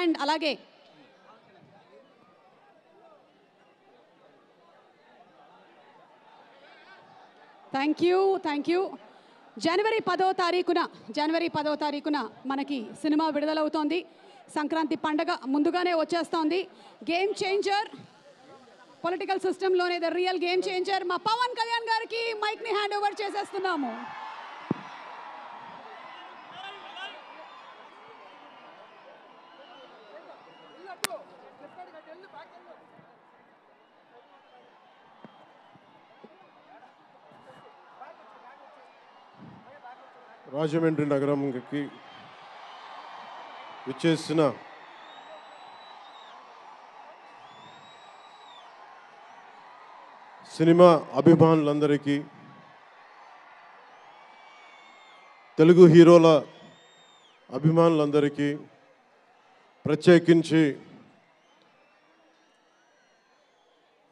And అలాగే thank you జనవరి 10వ తారీఖున మనకి సినిమా విడుదలవుతోంది. సంక్రాంతి పండగ ముందుగానే వచ్చేస్తోంది. గేమ్ చేంజర్, పొలిటికల్ సిస్టంలోనే ద రియల్ గేమ్ చేంజర్ మా పవన్ కళ్యాణ్ గారికి మైక్ని హ్యాండ్ ఓవర్ చేసేస్తున్నాము. రాజమండ్రి నగరంకి విచ్చేసిన సినిమా అభిమానులందరికీ, తెలుగు హీరోల అభిమానులందరికీ, ప్రత్యేకించి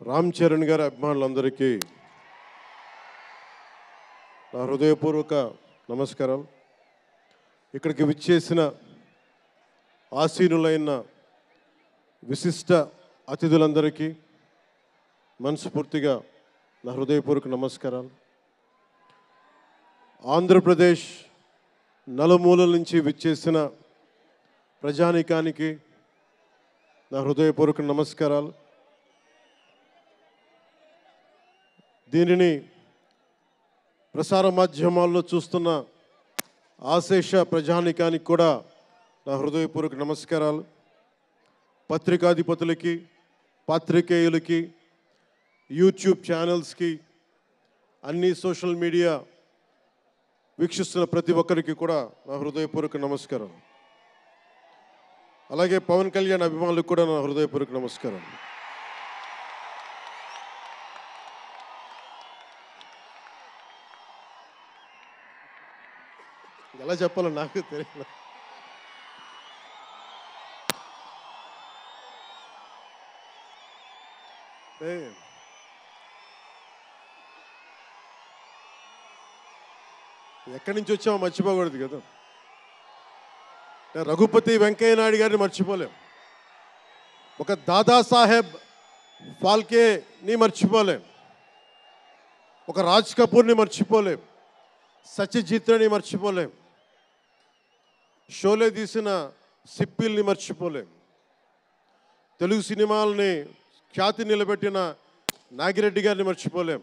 రామ్ చరణ్ గారి అభిమానులందరికీ నా హృదయపూర్వక నమస్కారం. ఇక్కడికి విచ్చేసిన ఆసీనులైన విశిష్ట అతిథులందరికీ మనస్ఫూర్తిగా నా హృదయపూర్వక నమస్కారాలు. ఆంధ్రప్రదేశ్ నలుమూలల నుంచి విచ్చేసిన ప్రజానీకానికి నా హృదయపూర్వక నమస్కారాలు. దీనిని ప్రసార మాధ్యమాల్లో చూస్తున్న ఆశేష ప్రజానీకానికి కూడా నా హృదయపూర్వక నమస్కారాలు. పత్రికాధిపతులకి, పాత్రికేయులకి, యూట్యూబ్ ఛానల్స్కి, అన్ని సోషల్ మీడియా వీక్షిస్తున్న ప్రతి ఒక్కరికి కూడా నా హృదయపూర్వక నమస్కారం. అలాగే పవన్ కళ్యాణ్ అభిమానులకు కూడా నా హృదయపూర్వక నమస్కారం. ఎలా చెప్పాలో నాకు తెలియదు. ఎక్కడి నుంచి వచ్చామో మర్చిపోకూడదు కదా. రఘుపతి వెంకయ్య నాయుడు గారిని మర్చిపోలేం, ఒక దాదాసాహెబ్ ఫాల్కేని మర్చిపోలేం, ఒక రాజ్ కపూర్ని మర్చిపోలేం, సత్యజిత్ని మర్చిపోలేం, షోలే తీసిన సిప్పిల్ని మర్చిపోలేం, తెలుగు సినిమాలని ఖ్యాతి నిలబెట్టిన నాగిరెడ్డి గారిని మర్చిపోలేం,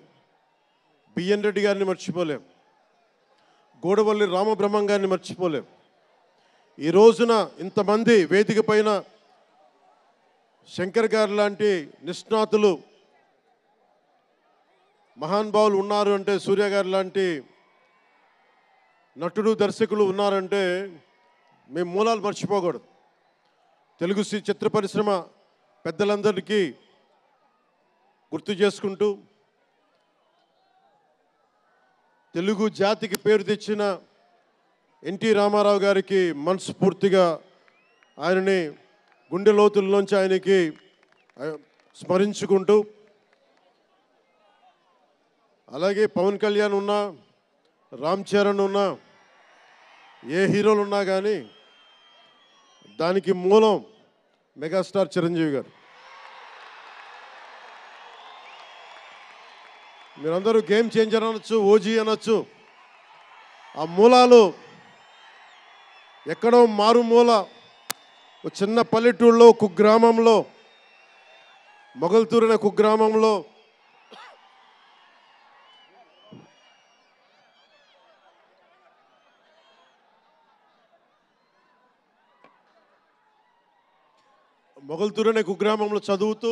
బిఎన్ రెడ్డి గారిని మర్చిపోలేం, గోడవల్లి రామబ్రహ్మం గారిని మర్చిపోలేం. ఈ రోజున ఇంతమంది వేదిక పైన శంకర్ గారు లాంటి నిష్ణాతులు మహానుభావులు ఉన్నారు అంటే, సూర్య గారు లాంటి నటుడు దర్శకులు ఉన్నారంటే మేము మూలాలు మర్చిపోకూడదు. తెలుగు చిత్ర పరిశ్రమ పెద్దలందరికీ గుర్తు చేసుకుంటూ, తెలుగు జాతికి పేరు తెచ్చిన ఎన్టీ రామారావు గారికి మనస్ఫూర్తిగా ఆయనని గుండె లోతుల్లోంచి ఆయనకి స్మరించుకుంటూ, అలాగే పవన్ కళ్యాణ్ ఉన్నా, రామ్ చరణ్ ఉన్నా, ఏ హీరోలు ఉన్నా కానీ దానికి మూలం మెగాస్టార్ చిరంజీవి గారు. మీరందరూ గేమ్ చేంజర్ అనొచ్చు, ఓజీ అనొచ్చు. ఆ మూలాలు ఎక్కడో మారుమూల ఒక చిన్న పల్లెటూరులో, కుగ్రామంలో, మొగల్తూరు అనే కుగ్రామంలో చదువుతూ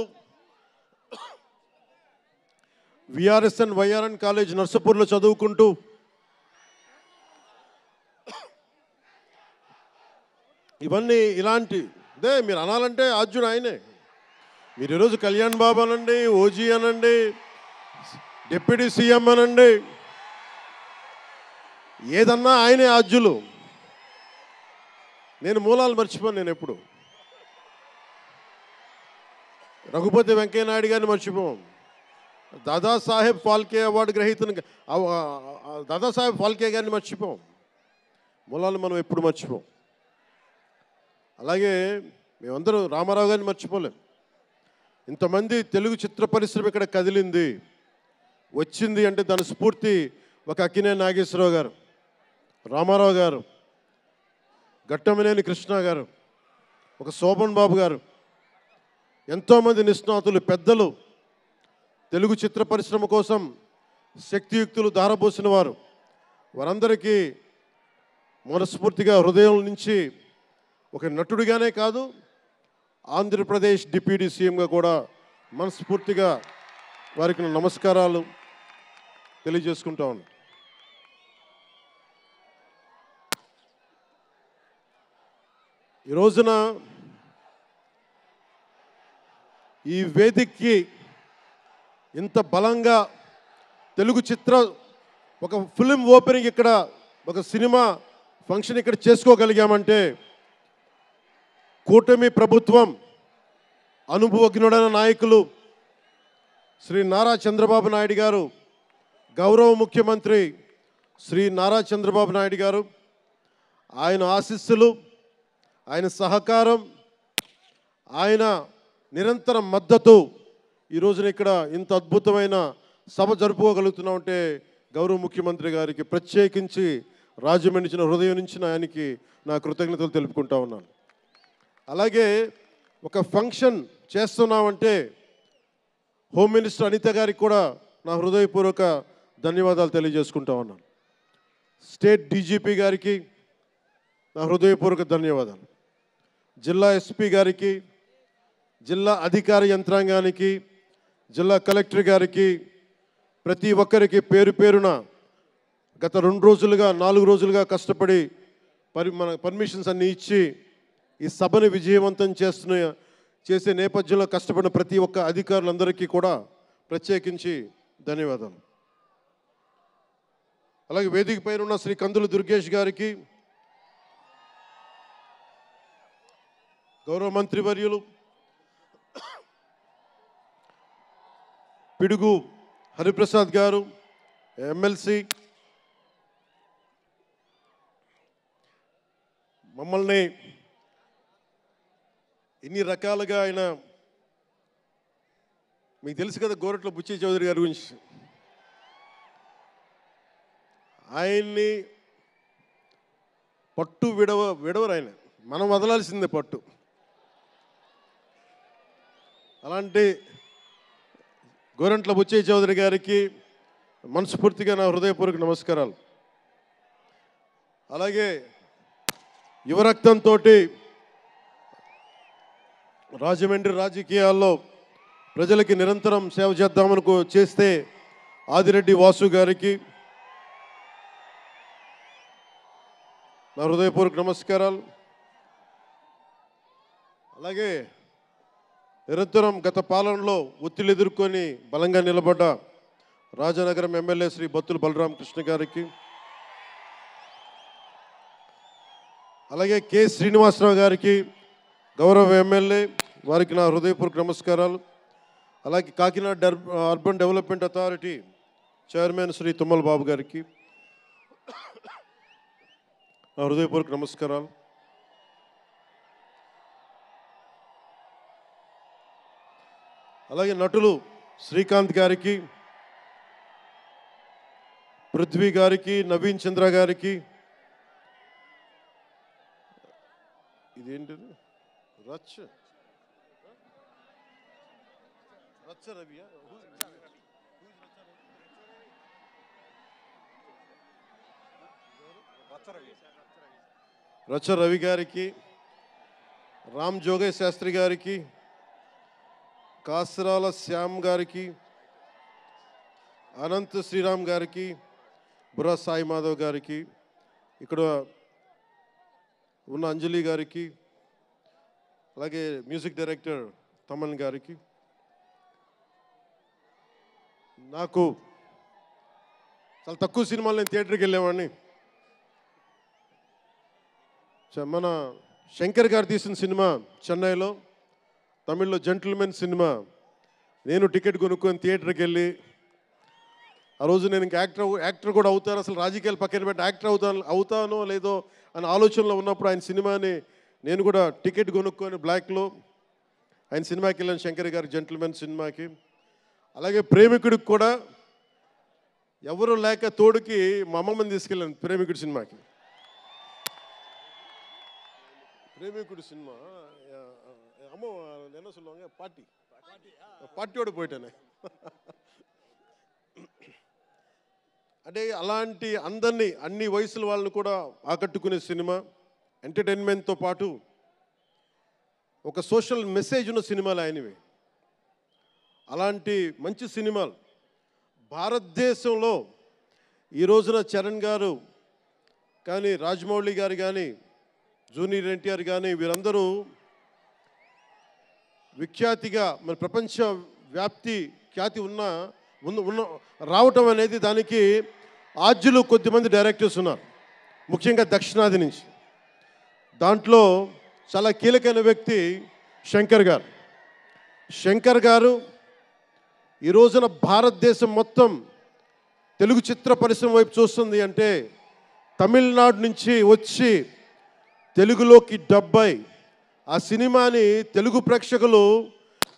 విఆర్ఎస్ఎన్ వైఆర్ఎన్ కాలేజ్ నర్సపూర్లో చదువుకుంటూ ఇవన్నీ ఇలాంటిదే మీరు అనాలంటే ఆద్యుడు ఆయనే. మీరు ఈరోజు కళ్యాణ్ బాబు అనండి, ఓజీ అనండి, డిప్యూటీ సీఎం అనండి, ఏదన్నా ఆయనే ఆద్యులు. నేను మూలాలు మర్చిపోను. నేను ఎప్పుడు రఘుపతి వెంకయ్య నాయుడు గారిని మర్చిపోం, దాదాసాహెబ్ ఫాల్కే అవార్డు గ్రహీతను దాదాసాహెబ్ ఫాల్కే గారిని మర్చిపోం. మూలాలు మనం ఎప్పుడు మర్చిపోం. అలాగే మేమందరూ రామారావు గారిని మర్చిపోలేం. ఇంతమంది తెలుగు చిత్ర పరిశ్రమ ఇక్కడ కదిలింది, వచ్చింది అంటే దాని స్ఫూర్తి ఒక అక్కినేని నాగేశ్వరరావు గారు, రామారావు గారు, గట్టమనేని కృష్ణ గారు, ఒక శోభన్ బాబు గారు, ఎంతోమంది నిష్ణాతులు పెద్దలు తెలుగు చిత్ర పరిశ్రమ కోసం శక్తియుక్తులు ధారపోసిన వారు. వారందరికీ మనస్ఫూర్తిగా హృదయం నుంచి ఒక నటుడిగానే కాదు, ఆంధ్రప్రదేశ్ డిప్యూటీ సీఎంగా కూడా మనస్ఫూర్తిగా వారికి నమస్కారాలు తెలియజేసుకుంటా ఉన్నాను. ఈ రోజున ఈ వేదికకి ఇంత బలంగా తెలుగు చిత్ర ఒక ఫిలిం ఓపెనింగ్ ఇక్కడ, ఒక సినిమా ఫంక్షన్ ఇక్కడ చేసుకోగలిగామంటే కూటమి ప్రభుత్వం, అనుభవజ్ఞుడైన నాయకులు శ్రీ నారా చంద్రబాబు నాయుడు గారు, గౌరవ ముఖ్యమంత్రి శ్రీ నారా చంద్రబాబు నాయుడు గారు, ఆయన ఆశీస్సులు, ఆయన సహకారం, ఆయన నిరంతర మద్దతు ఈ రోజున ఇక్కడ ఇంత అద్భుతమైన సభ జరుపుకోగలుగుతున్నామంటే గౌరవ ముఖ్యమంత్రి గారికి ప్రత్యేకించి రాజమండ్రి హృదయం నుంచి ఆయనకి నా కృతజ్ఞతలు తెలుపుకుంటా ఉన్నాను. అలాగే ఒక ఫంక్షన్ చేస్తున్నామంటే హోమ్ మినిస్టర్ అనిత గారికి కూడా నా హృదయపూర్వక ధన్యవాదాలు తెలియజేసుకుంటా ఉన్నాను. స్టేట్ డీజీపీ గారికి నా హృదయపూర్వక ధన్యవాదాలు. జిల్లా ఎస్పీ గారికి, జిల్లా అధికార యంత్రాంగానికి, జిల్లా కలెక్టర్ గారికి, ప్రతి ఒక్కరికి పేరు పేరున గత 2 రోజులుగా 4 రోజులుగా కష్టపడి మన పర్మిషన్స్ అన్నీ ఇచ్చి ఈ సభని విజయవంతం చేసే నేపథ్యంలో కష్టపడిన ప్రతి ఒక్క అధికారులందరికీ కూడా ప్రత్యేకించి ధన్యవాదాలు. అలాగే వేదిక పైన ఉన్న శ్రీ కందుల దుర్గేష్ గారికి, గౌరవ మంత్రివర్యులు పిడుగు హరిప్రసాద్ గారు, ఎమ్మెల్సీ, మమ్మల్ని ఇన్ని రకాలుగా ఆయన, మీకు తెలుసు కదా గోరట్ల బుచ్చయ్య చౌదరి గారి గురించి, ఆయన్ని పట్టు విడవరు ఆయన, మనం వదలాల్సిందే పట్టు. అలాంటి గోరంట్ల బుచ్చయ్య చౌదరి గారికి మనస్ఫూర్తిగా నా హృదయపూర్వక నమస్కారాలు. అలాగే యువరక్తంతో రాజమండ్రి రాజకీయాల్లో ప్రజలకి నిరంతరం సేవ చేద్దామని చేస్తే ఆదిరెడ్డి వాసు గారికి నా హృదయపూర్వక నమస్కారాలు. అలాగే నిరంతరం గత పాలనలో ఒత్తిళ్లు ఎదుర్కొని బలంగా నిలబడ్డ రాజనగరం ఎమ్మెల్యే శ్రీ బత్తుల బలరామకృష్ణ గారికి, అలాగే కె శ్రీనివాసరావు గారికి, గౌరవ ఎమ్మెల్యే, వారికి నా హృదయపూర్వక నమస్కారాలు. అలాగే Kakinada urban development authority chairman Shri Tummala Babu గారికి నా హృదయపూర్వక నమస్కారాలు. అలాగే నటులు శ్రీకాంత్ గారికి, పృథ్వీ గారికి, నవీన్ చంద్ర గారికి, ఇదేంటిది రచ్చ రవియా, రచ్చ రవి గారికి, రామ్ జోగయ్య శాస్త్రి గారికి, కాసరాల శ్యామ్ గారికి, అనంత్ శ్రీరామ్ గారికి, బుర్రా సాయి మాధవ్ గారికి, ఇక్కడ ఉన్న అంజలి గారికి, అలాగే మ్యూజిక్ డైరెక్టర్ తమన్ గారికి, నాకు చాలా తక్కువ సినిమాలు నేను థియేటర్కి వెళ్ళేవాడిని. మన శంకర్ గారు తీసిన సినిమా చెన్నైలో, తమిళ్లో జెంటిల్మెన్ సినిమా, నేను టికెట్ కొనుక్కొని థియేటర్కి వెళ్ళి, ఆ రోజు నేను ఇంకా యాక్టర్ కూడా అవుతాను, అసలు రాజకీయాలు పక్కన పెట్టి యాక్టర్ అవుతానో లేదో అనే ఆలోచనలో ఉన్నప్పుడు ఆయన సినిమాని నేను కూడా టికెట్ కొనుక్కొని బ్లాక్లో ఆయన సినిమాకి వెళ్ళాను, శంకర్ గారి జెంటిల్మెన్ సినిమాకి. అలాగే ప్రేమికుడికి కూడా ఎవరు లేక తోడుకి మా అమ్మమ్మని తీసుకెళ్ళాను ప్రేమికుడి సినిమాకి. ప్రేమికుడి సినిమా అమ్మ என்ன சொல்லுவாங்க పార్టీயோடு పోయిటానే. అంటే అలాంటి అందరినీ అన్ని వయసుల వాళ్ళని కూడా ఆకట్టుకునే సినిమా, ఎంటర్టైన్మెంట్తో పాటు ఒక సోషల్ మెసేజ్ ఉన్న సినిమాలు ఆయనవి. అలాంటి మంచి సినిమాలు భారతదేశంలో ఈ రోజున చరణ్ గారు కానీ, రాజమౌళి గారు కానీ, జూనియర్ ఎన్టీఆర్ కానీ వీరందరూ విఖ్యాతిగా మన ప్రపంచ వ్యాప్తి ఖ్యాతి ఉన్న రావటం అనేది దానికి ఆద్యులు కొద్దిమంది డైరెక్టర్స్ ఉన్నారు, ముఖ్యంగా దక్షిణాది నుంచి. దాంట్లో చాలా కీలకమైన వ్యక్తి శంకర్ గారు. శంకర్ గారు ఈ రోజున భారతదేశం మొత్తం తెలుగు చిత్ర పరిశ్రమ వైపు చూస్తుంది అంటే తమిళనాడు నుంచి వచ్చి తెలుగులోకి డబ్బై ఆ సినిమాని తెలుగు ప్రేక్షకులు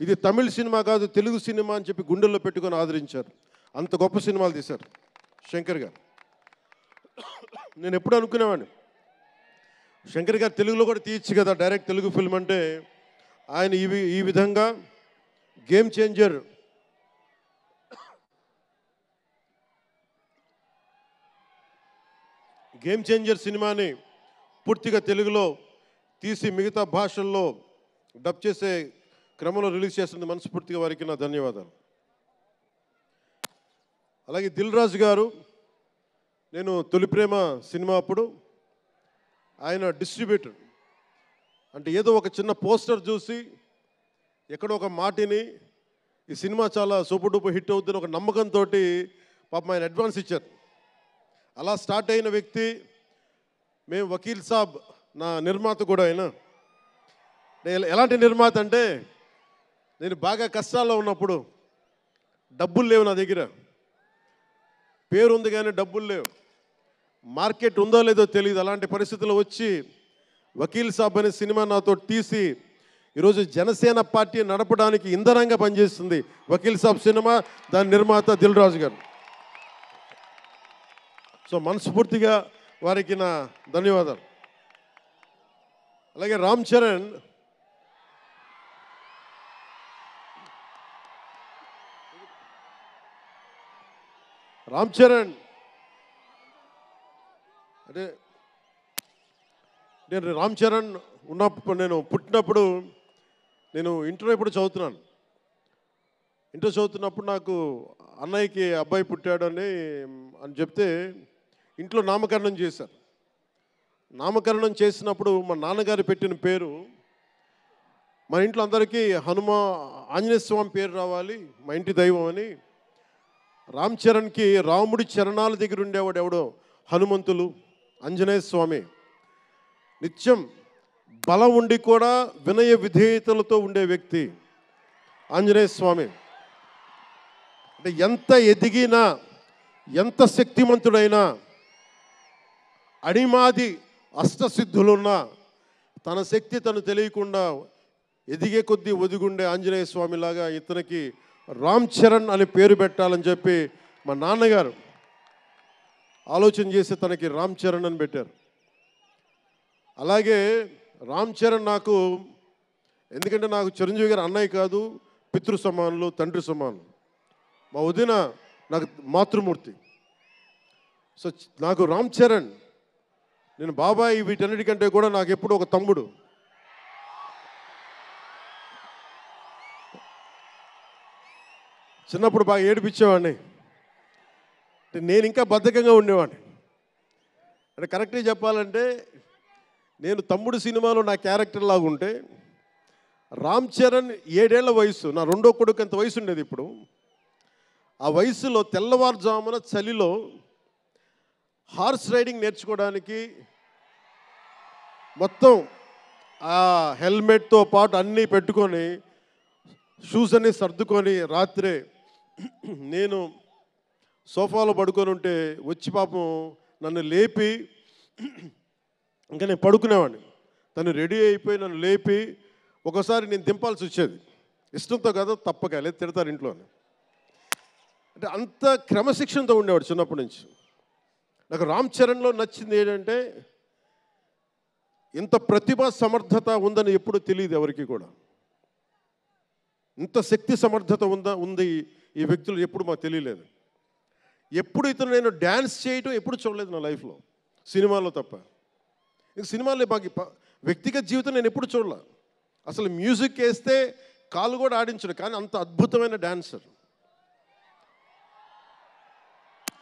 ఇది తమిళ సినిమా కాదు తెలుగు సినిమా అని చెప్పి గుండెల్లో పెట్టుకొని ఆదరించారు. అంత గొప్ప సినిమాలు తీశారు శంకర్ గారు. నేను ఎప్పుడు అనుకునేవాడిని శంకర్ గారు తెలుగులో కూడా తీయచ్చు కదా డైరెక్ట్ తెలుగు ఫిల్మ్ అంటే. ఆయన ఈ విధంగా గేమ్ చేంజర్ సినిమాని పూర్తిగా తెలుగులో తీసి మిగతా భాషల్లో డబ్ చేసే క్రమంలో రిలీజ్ చేస్తుంది. మనస్ఫూర్తిగా వారికి నా ధన్యవాదాలు. అలాగే దిల్ రాజు గారు, నేను తొలి ప్రేమ సినిమా అప్పుడు ఆయన డిస్ట్రిబ్యూటర్. అంటే ఏదో ఒక చిన్న పోస్టర్ చూసి ఎక్కడో ఒక మాటిని ఈ సినిమా చాలా సూపర్ డూపర్ హిట్ అవుతుందని ఒక నమ్మకంతో పాపం ఆయన అడ్వాన్స్ ఇచ్చారు. అలా స్టార్ట్ అయిన వ్యక్తి. మేము వకీల్ సాబ్ నా నిర్మాత కూడా అయినా. ఎలాంటి నిర్మాత అంటే నేను బాగా కష్టాల్లో ఉన్నప్పుడు డబ్బులు లేవు నా దగ్గర, పేరు ఉంది కానీ డబ్బులు లేవు, మార్కెట్ ఉందో లేదో తెలియదు. అలాంటి పరిస్థితుల్లో వచ్చి వకీల్ సాబ్ అనే సినిమా నాతో తీసి ఈరోజు జనసేన పార్టీ నడపడానికి ఇంధనంగా పనిచేస్తుంది వకీల్ సాబ్ సినిమా. దాని నిర్మాత దిల్ రాజు గారు. సో మనస్ఫూర్తిగా వారికి నా ధన్యవాదాలు. అలాగే రామ్ చరణ్, అంటే నేను రామ్ చరణ్ ఉన్నప్పుడు నేను పుట్టినప్పుడు నేను ఇంటర్ ఎప్పుడు చదువుతున్నాను. ఇంటర్ చదువుతున్నప్పుడు నాకు అన్నయ్యకి అబ్బాయి పుట్టాడు అని చెప్తే ఇంట్లో నామకరణం చేశారు. నామకరణం చేసినప్పుడు మా నాన్నగారు పెట్టిన పేరు మన ఇంట్లో అందరికీ ఆంజనేయ స్వామి పేరు రావాలి, మా ఇంటి దైవం అని. రామ్ చరణ్కి రాముడి చరణాల దగ్గర ఉండేవాడు ఎవడో హనుమంతులు, ఆంజనేయ స్వామి. నిత్యం బలం ఉండి కూడా వినయ విధేయతలతో ఉండే వ్యక్తి ఆంజనేయ స్వామి. అంటే ఎంత ఎదిగినా ఎంత శక్తిమంతుడైనా అడిమాది అష్టసిద్ధులున్నా తన శక్తి తను తెలియకుండా ఎదిగే కొద్దీ ఒదిగుండే ఆంజనేయ స్వామిలాగా ఇతనికి రామ్ చరణ్ అని పేరు పెట్టాలని చెప్పి మా నాన్నగారు ఆలోచన చేసి తనకి రామ్ చరణ్ అని పెట్టారు. అలాగే రామ్ చరణ్ నాకు, ఎందుకంటే నాకు చిరంజీవి గారు అన్నయ్య కాదు, పితృ సమానులు, తండ్రి సమానులు. మా వదిన నాకు మాతృమూర్తి. సో నాకు రామ్ చరణ్, నేను బాబాయ్ వీటన్నిటికంటే కూడా నాకు ఎప్పుడు ఒక తమ్ముడు. చిన్నప్పుడు బాగా ఏడిపించేవాడిని, నేను ఇంకా బద్ధకంగా ఉండేవాడిని. అంటే కరెక్ట్గా చెప్పాలంటే నేను తమ్ముడు సినిమాలో నా క్యారెక్టర్ లాగా ఉంటే రామ్ చరణ్ 7 ఏళ్ల వయసు, నా రెండో కొడుకు అంత వయసు ఉండేది. ఇప్పుడు ఆ వయసులో తెల్లవారుజామున చలిలో హార్స్ రైడింగ్ నేర్చుకోవడానికి మొత్తం ఆ హెల్మెట్తో పాటు అన్నీ పెట్టుకొని షూస్ అన్నీ సర్దుకొని రాత్రే నేను సోఫాలో పడుకొని ఉంటే వచ్చి పాపం నన్ను లేపి ఇంకా నేను పడుకునేవాడిని. తను రెడీ అయిపోయి నన్ను లేపి ఒకసారి నేను దింపాల్సి వచ్చేది. ఇష్టంతో కాదు, తప్పక లేదు, తిడతారు ఇంట్లోనే. అంటే అంత క్రమశిక్షణతో ఉండేవాడు చిన్నప్పటి నుంచి. నాకు రామ్ చరణ్లో నచ్చింది ఏంటంటే ఇంత ప్రతిభా సమర్థత ఉందని ఎప్పుడూ తెలియదు ఎవరికి కూడా. ఇంత శక్తి సమర్థత ఉంది ఈ వ్యక్తులు ఎప్పుడు మాకు తెలియలేదు. ఎప్పుడు ఇతను నేను డ్యాన్స్ చేయటం ఎప్పుడు చూడలేదు నా లైఫ్లో, సినిమాలో తప్ప. ఇంక సినిమాలో మాకు వ్యక్తిగత జీవితం నేను ఎప్పుడు చూడలే. అసలు మ్యూజిక్ వేస్తే కాలు కూడా ఆడించడు, కానీ అంత అద్భుతమైన డాన్సర్.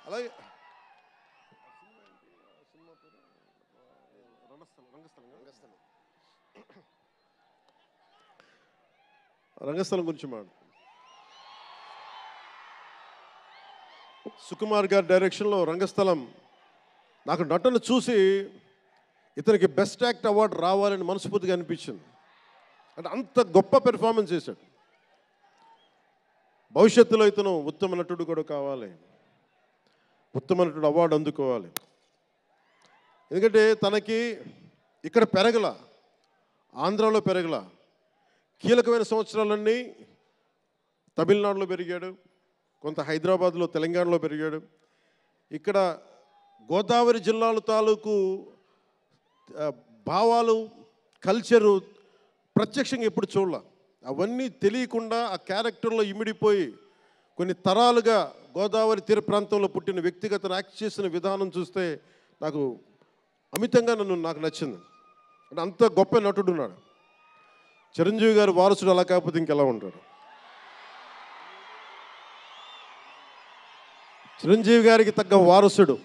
అలాగే రంగస్థలం గురించి మాట్లాడు. సుకుమార్ గారి డైరెక్షన్లో రంగస్థలం నాకు నటన చూసి ఇతనికి బెస్ట్ యాక్ట్ అవార్డు రావాలని మనస్ఫూర్తిగా అనిపించింది. అంటే అంత గొప్ప పెర్ఫార్మెన్స్ చేశాడు. భవిష్యత్తులో ఇతను ఉత్తమ నటుడు కూడా కావాలి, ఉత్తమ నటుడు అవార్డు అందుకోవాలి. ఎందుకంటే తనకి ఇక్కడ పెరగల, ఆంధ్రాలో పెరగల, కీలకమైన సంవత్సరాలన్నీ తమిళనాడులో పెరిగాడు, కొంత హైదరాబాద్లో తెలంగాణలో పెరిగాడు. ఇక్కడ గోదావరి జిల్లాల తాలూకు భావాలు, కల్చరు ప్రత్యక్షంగా ఎప్పుడు చూడాల. అవన్నీ తెలియకుండా ఆ క్యారెక్టర్లో ఇమిడిపోయి కొన్ని తరాలుగా గోదావరి తీర ప్రాంతంలో పుట్టిన వ్యక్తిగత యాక్ట్ చేసిన విధానం చూస్తే నాకు అమితంగా నాకు నచ్చింది. అంటే అంత గొప్ప నటుడు ఉన్నాడు. చిరంజీవి గారు వారసుడు అలా కాకపోతే ఇంకెలా ఉంటాడు. చిరంజీవి గారికి తగ్గ వారసుడు.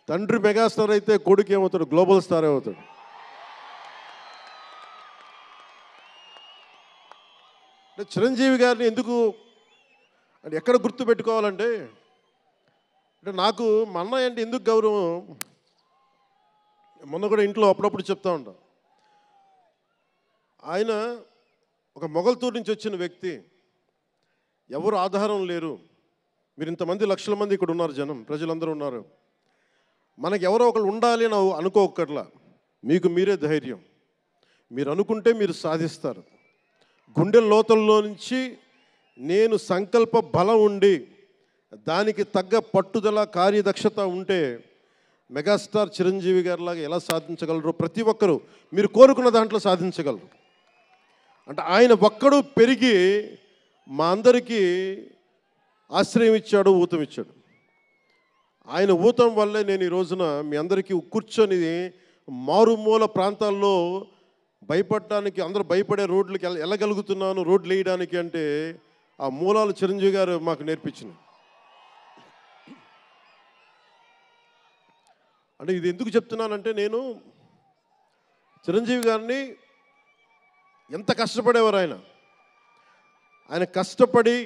తండ్రి మెగాస్టార్ అయితే కొడుకు ఏమవుతాడు, గ్లోబల్ స్టార్ అవుతాడు. చిరంజీవి గారిని ఎందుకు అంటే ఎక్కడ గుర్తు పెట్టుకోవాలంటే, అంటే నాకు మా అన్నయ్య అంటే ఎందుకు గౌరవం, మొన్న కూడా ఇంట్లో అప్పుడప్పుడు చెప్తా ఉంటా. ఆయన ఒక మొగల్తూరు నుంచి వచ్చిన వ్యక్తి, ఎవరు ఆధారం లేరు. మీరు ఇంతమంది లక్షల మంది ఇక్కడ ఉన్నారు, జనం ప్రజలందరూ ఉన్నారు. మనకి ఎవరో ఒకరు ఉండాలి అని అనుకోకర్లా, మీకు మీరే ధైర్యం. మీరు అనుకుంటే మీరు సాధిస్తారు. గుండె లోతుల్లో నుంచి నేను సంకల్ప బలం ఉండి దానికి తగ్గ పట్టుదల, కార్యదక్షత ఉంటే మెగాస్టార్ చిరంజీవి గారిలాగా ఎలా సాధించగలరు ప్రతి ఒక్కరూ మీరు కోరుకున్న దాంట్లో సాధించగలరు. అంటే ఆయన ఒక్కడు పెరిగి మా అందరికీ ఆశ్రయం ఇచ్చాడు, ఊతం ఇచ్చాడు. ఆయన ఊతం వల్లే నేను ఈ రోజున మీ అందరికీ కూర్చొని మారుమూల ప్రాంతాల్లో భయపడటానికి, అందరూ భయపడే రోడ్లకి వెళ్ళగలుగుతున్నాను, రోడ్లు వేయడానికి. అంటే ఆ మూలాలు చిరంజీవి గారు మాకు నేర్పించినాయి. అంటే ఇది ఎందుకు చెప్తున్నానంటే, నేను చిరంజీవి గారిని ఎంత కష్టపడేవారు ఆయన కష్టపడి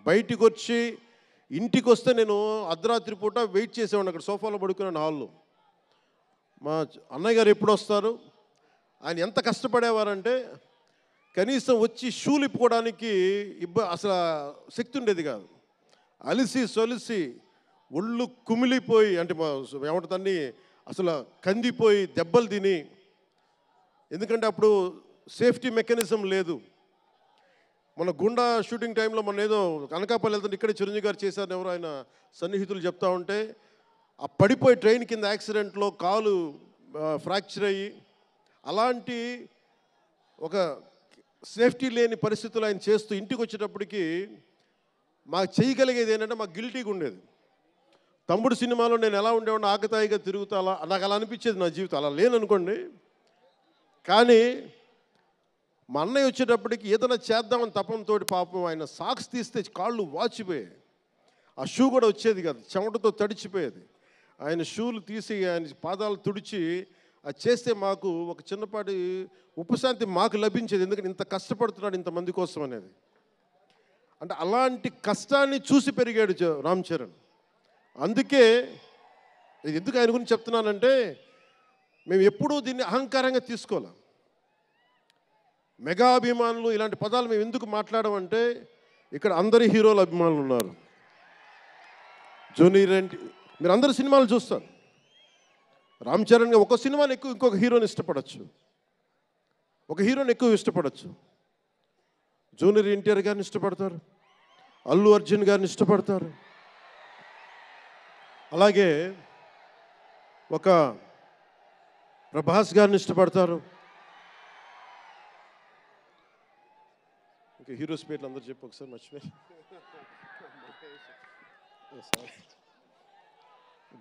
బయటికి వచ్చి ఇంటికి వస్తే నేను అర్ధరాత్రి పూట వెయిట్ చేసేవాడిని అక్కడ సోఫాలో పడుకున్నాను హాల్లో. మా అన్నయ్య గారు ఎప్పుడు వస్తారు, ఆయన ఎంత కష్టపడేవారంటే కనీసం వచ్చి షూలు ఇప్పుకోవడానికి అసలు శక్తి ఉండేది కాదు. అలిసి సొలిసి ఒళ్ళు కుమిలిపోయి, అంటే ఏమంటుందని అసలు కందిపోయి దెబ్బలు తిని, ఎందుకంటే అప్పుడు సేఫ్టీ మెకానిజం లేదు. మన గుండా షూటింగ్ టైంలో మన ఏదో అనకాపల్లి వెళ్తుంటే ఇక్కడే చిరంజీవి గారు చేశారని ఎవరు ఆయన సన్నిహితులు చెప్తా ఉంటే, ఆ పడిపోయి ట్రైన్ కింద యాక్సిడెంట్లో కాలు ఫ్రాక్చర్ అయ్యి, అలాంటి ఒక సేఫ్టీ లేని పరిస్థితులు ఆయన చేస్తూ ఇంటికి వచ్చేటప్పటికి మాకు చేయగలిగేది ఏంటంటే, మాకు గిల్టీగా ఉండేది. తమ్ముడు సినిమాలో నేను ఎలా ఉండేవాడిని, ఆకతాయిగా తిరుగుతా, అలా నాకు అలా అనిపించేది నా జీవితం. అలా లేననుకోండి, కానీ మా అన్నయ్య వచ్చేటప్పటికి ఏదైనా చేద్దామని తపంతో పాపం ఆయన సాక్స్ తీస్తే కాళ్ళు వాచిపోయాయి. ఆ షూ కూడా వచ్చేది కాదు, చెమటతో తడిచిపోయేది. ఆయన షూలు తీసి ఆయన పాదాలు తుడిచి అది చేస్తే మాకు ఒక చిన్నపాటి ఉపశాంతి మాకు లభించేది. ఎందుకంటే ఇంత కష్టపడుతున్నాడు ఇంతమంది కోసం అనేది. అంటే అలాంటి కష్టాన్ని చూసి పెరిగాడు రామ్ చరణ్. అందుకే ఎందుకు ఆయన గురించి చెప్తున్నానంటే, మేము ఎప్పుడూ దీన్ని అహంకారంగా తీసుకోవాలి. మెగా అభిమానులు ఇలాంటి పదాలు మేము ఎందుకు మాట్లాడమంటే, ఇక్కడ అందరి హీరోల అభిమానులు ఉన్నారు. జూనియర్ ఎన్టీ, మీరు అందరు సినిమాలు చూస్తారు. రామ్ చరణ్ ఒక సినిమాని ఎక్కువ ఇంకొక హీరోని ఇష్టపడచ్చు, ఒక హీరోని ఎక్కువ ఇష్టపడచ్చు. జూనియర్ ఎన్టీఆర్ గారిని ఇష్టపడతారు, అల్లు అర్జున్ గారిని ఇష్టపడతారు, అలాగే ఒక ప్రభాస్ గారిని ఇష్టపడతారు. ఇంకా హీరోస్ పేర్లు అందరూ చెప్పు ఒకసారి, మర్చిపోయి.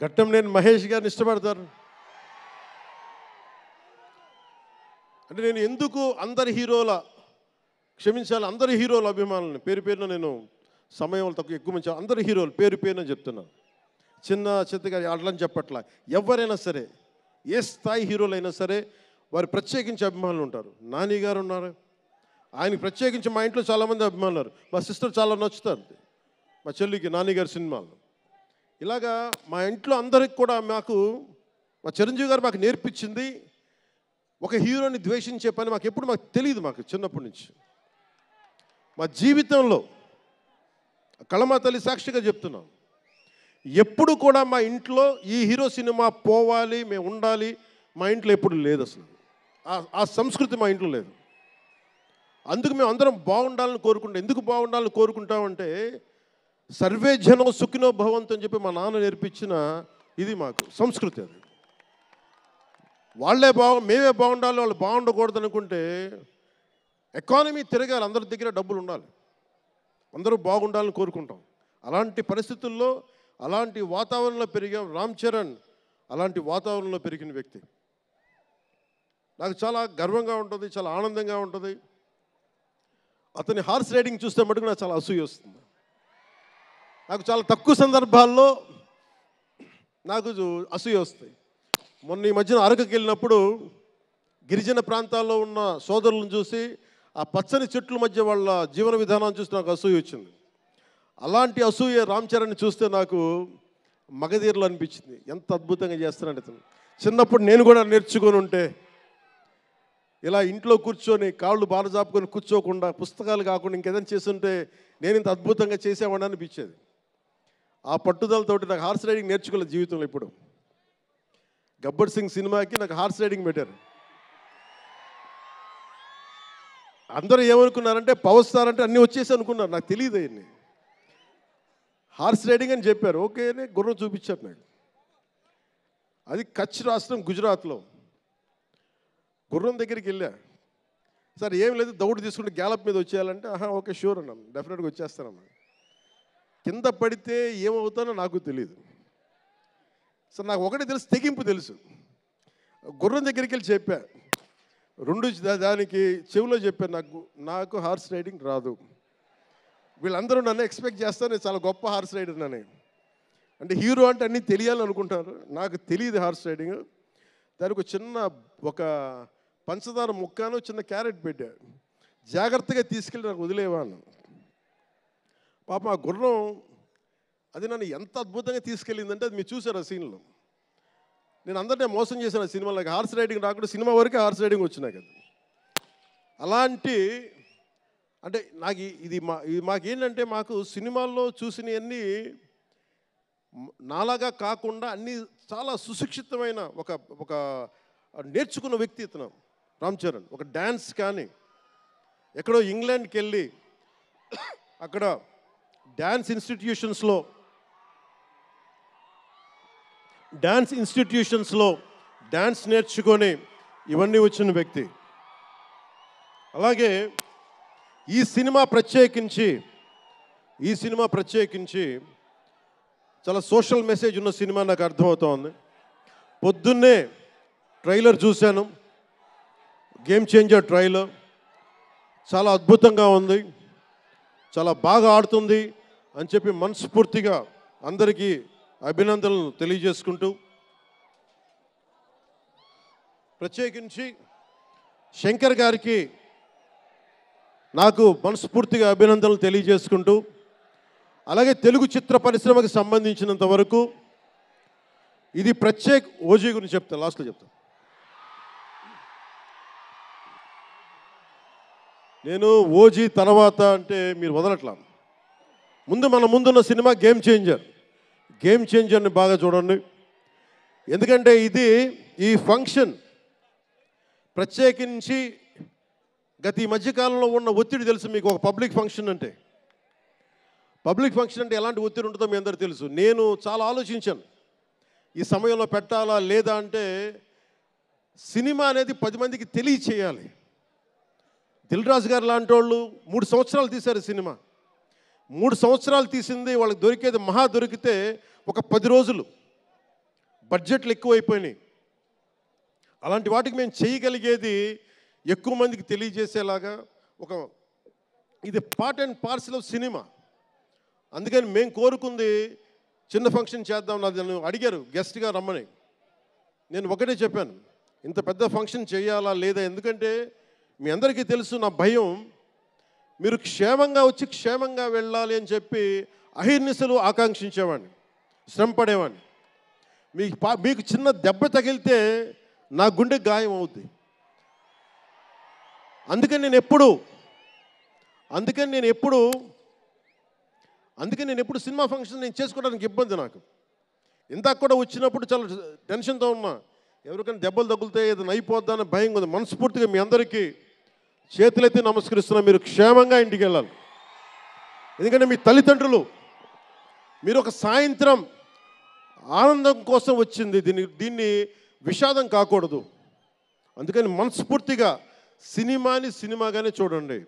ఘట్టంనేని మహేష్ గారిని ఇష్టపడతారు. అంటే నేను ఎందుకు అందరి హీరోల, క్షమించాలి, అందరి హీరోల అభిమానులని పేరు పేరున నేను సమయం తక్కువ ఎక్కువ మంచి అందరి హీరోలు పేరు పేరున చెప్తున్నాను. చిన్న చిత్తగా అట్లని చెప్పట్లా. ఎవరైనా సరే, ఏ స్థాయి హీరోలు అయినా సరే వారు ప్రత్యేకించి అభిమానులు ఉంటారు. నాని గారు ఉన్నారు, ఆయనకి ప్రత్యేకించి మా ఇంట్లో చాలామంది అభిమానులు ఉన్నారు. మా సిస్టర్ చాలా నచ్చుతారు మా చెల్లికి నాని గారి సినిమాలు. ఇలాగా మా ఇంట్లో అందరికి కూడా మాకు మా చిరంజీవి గారు మాకు నేర్పించింది ఒక హీరోని ద్వేషించే పని మాకు ఎప్పుడు మాకు తెలియదు. మాకు చిన్నప్పటి నుంచి మా జీవితంలో కళమా తల్లి సాక్షిగా చెప్తున్నాం, ఎప్పుడు కూడా మా ఇంట్లో ఈ హీరో సినిమా పోవాలి, మేము ఉండాలి, మా ఇంట్లో ఎప్పుడు లేదు. అసలు ఆ సంస్కృతి మా ఇంట్లో లేదు. అందుకు మేము అందరం బాగుండాలని కోరుకుంటాం. ఎందుకు బాగుండాలని కోరుకుంటామంటే సర్వే జనం సుఖినో భవంతు అని చెప్పి మా నాన్న నేర్పించిన ఇది మాకు సంస్కృతి. అది వాళ్ళే మేమే బాగుండాలి, వాళ్ళు బాగుండకూడదు అనుకుంటే ఎకానమీ తిరగాలి, అందరి దగ్గర డబ్బులు ఉండాలి, అందరూ బాగుండాలని కోరుకుంటాం. అలాంటి పరిస్థితుల్లో అలాంటి వాతావరణంలో పెరిగాం. రామ్ చరణ్ అలాంటి వాతావరణంలో పెరిగిన వ్యక్తి. నాకు చాలా గర్వంగా ఉంటుంది, చాలా ఆనందంగా ఉంటుంది. అతని హార్స్ రైడింగ్ చూస్తే మటుకు నాకు చాలా అసూయ వస్తుంది. నాకు చాలా తక్కువ సందర్భాల్లో నాకు అసూయ వస్తాయి. మొన్న ఈ మధ్యన అరకుకి వెళ్ళినప్పుడు గిరిజన ప్రాంతాల్లో ఉన్న సోదరులను చూసి ఆ పచ్చని చెట్ల మధ్య వాళ్ళ జీవన విధానాన్ని చూసి నాకు అసూయ వచ్చింది. అలాంటి అసూయ రామ్ చరణ్ని చూస్తే నాకు మగధీరలు అనిపించింది. ఎంత అద్భుతంగా చేస్తున్నాడు ఇతను. చిన్నప్పుడు నేను కూడా నేర్చుకొని ఉంటే, ఇలా ఇంట్లో కూర్చొని కాళ్ళు బాగా జాపుకొని కూర్చోకుండా, పుస్తకాలు కాకుండా ఇంకేదైనా చేస్తుంటే నేను ఇంత అద్భుతంగా చేసేవాడిని అనిపించేది. ఆ పట్టుదలతోటి నాకు హార్స్ రైడింగ్ నేర్చుకోలేదు జీవితంలో. ఇప్పుడు గబ్బర్ సింగ్ సినిమాకి నాకు హార్స్ రైడింగ్ పెట్టారు. అందరూ ఏమనుకున్నారంటే పవర్ స్టార్ అంటే అన్నీ వచ్చేసి అనుకున్నారు. నాకు తెలియదు అవన్నీ. హార్స్ రైడింగ్ అని చెప్పారు. ఓకే అని గుర్రం చూపించారు నాకు. అది కచ్ రాష్ట్రం గుజరాత్లో. గుర్రం దగ్గరికి వెళ్ళా. సార్ ఏం లేదు, దౌడు తీసుకుంటే గ్యాలప్ మీద వచ్చేయాలంటే ఓకే షూర్ అన్నాను, డెఫినెట్గా వచ్చేస్తానన్నా. కింద పడితే ఏమవుతానో నాకు తెలియదు. సార్ నాకు ఒకటే తెలుసు, తెగింపు తెలుసు. గుర్రం దగ్గరికి వెళ్ళి చెప్పా, దానికి చెవిలో చెప్పాను, నాకు హార్స్ రైడింగ్ రాదు. వీళ్ళందరూ నన్ను ఎక్స్పెక్ట్ చేస్తారు నేను చాలా గొప్ప హార్స్ రైడర్ అని. అంటే హీరో అంటే అన్నీ తెలియాలని అనుకుంటారు. నాకు తెలియదు హార్స్ రైడింగ్. దానికి చిన్న ఒక పంచదార ముక్కను చిన్న క్యారెట్ పెట్టా, జాగ్రత్తగా తీసుకెళ్ళి నాకు వదిలేవాను. పాపం ఆ గుర్రం అది నన్ను ఎంత అద్భుతంగా తీసుకెళ్ళిందంటే అది మీరు చూసారు ఆ సీన్లో. నేను అందరినీ మోసం చేశాను ఆ సినిమాలో. హార్స్ రైడింగ్ రాకుండా సినిమా వరకే హార్స్ రైడింగ్ వచ్చినాయి కదా. అలాంటి అంటే నాకు ఇది మాకేంటంటే మాకు సినిమాల్లో చూసినవన్నీ నాలాగా కాకుండా అన్నీ చాలా సుశిక్షితమైన ఒక నేర్చుకున్న వ్యక్తి ఇతను రామ్ చరణ్. ఒక డ్యాన్స్ కానీ ఎక్కడో ఇంగ్లాండ్కి వెళ్ళి అక్కడ డ్యాన్స్ ఇన్స్టిట్యూషన్స్లో డ్యాన్స్ నేర్చుకొని ఇవన్నీ వచ్చిన వ్యక్తి. అలాగే ఈ సినిమా ప్రత్యేకించి చాలా సోషల్ మెసేజ్ ఉన్న సినిమా నాకు అర్థమవుతోంది. పొద్దున్నే ట్రైలర్ చూశాను, గేమ్ చేంజర్ ట్రైలర్. చాలా అద్భుతంగా ఉంది, చాలా బాగా ఆడుతుంది అని చెప్పి మనస్ఫూర్తిగా అందరికీ అభినందనలు తెలియజేసుకుంటూ, ప్రత్యేకించి శంకర్ గారికి నాకు మనస్ఫూర్తిగా అభినందనలు తెలియజేసుకుంటూ, అలాగే తెలుగు చిత్ర పరిశ్రమకి సంబంధించినంత వరకు ఇది ఓజీ గురించి చెప్తాను, లాస్ట్లో చెప్తాను. నేను ఓజీ తర్వాత అంటే మీరు వదలట్లా. మన ముందున్న సినిమా గేమ్ చేంజర్ని బాగా చూడండి. ఎందుకంటే ఈ ఫంక్షన్ ప్రత్యేకించి గత ఈ మధ్యకాలంలో ఉన్న ఒత్తిడి తెలుసు మీకు. ఒక పబ్లిక్ ఫంక్షన్ అంటే ఎలాంటి ఒత్తిడి ఉంటుందో మీ అందరికీ తెలుసు. నేను చాలా ఆలోచించాను ఈ సమయంలో పెట్టాలా లేదా అంటే, సినిమా అనేది 10 మందికి తెలియచేయాలి. దిల్ రాజు గారు లాంటి వాళ్ళు 3 సంవత్సరాలు తీశారు సినిమా. 3 సంవత్సరాలు తీసింది వాళ్ళకి దొరికేది మహా దొరికితే ఒక 10 రోజులు. బడ్జెట్లు ఎక్కువైపోయినాయి. అలాంటి వాటికి మేము చేయగలిగేది ఎక్కువ మందికి తెలియజేసేలాగా ఇది part and parcel of cinema. అందుకని మేము కోరుకుంది చిన్న ఫంక్షన్ చేద్దాం. నన్ను అడిగారు గెస్ట్గా రమ్మని. నేను ఒకటే చెప్పాను, ఇంత పెద్ద ఫంక్షన్ చేయాలా లేదా, ఎందుకంటే మీ అందరికీ తెలుసు నా భయం. మీరు క్షేమంగా వచ్చి క్షేమంగా వెళ్ళాలి అని చెప్పి అహిర్నిశలు ఆకాంక్షించేవాడిని, శ్రమ పడేవాడిని. మీకు చిన్న దెబ్బ తగిలితే నా గుండె గాయం అవుద్ది. అందుకని నేను ఎప్పుడు సినిమా ఫంక్షన్ నేను చేసుకోవడానికి ఇబ్బంది నాకు. ఇందాక కూడా వచ్చినప్పుడు చాలా టెన్షన్తో ఉన్నా, ఎవరికైనా దెబ్బలు తగులుతాయి ఏదైనా అయిపోద్దా అని భయం ఉంది. మనస్ఫూర్తిగా మీ అందరికీ చేతులెత్తి నమస్కరిస్తున్నా, మీరు క్షేమంగా ఇంటికి వెళ్ళాలి. ఎందుకంటే మీ తల్లిదండ్రులు, మీరు ఒక సాయంత్రం ఆనందం కోసం వచ్చింది, దీన్ని విషాదం కాకూడదు. అందుకని మనస్ఫూర్తిగా సినిమాని సినిమాగానే చూడండి.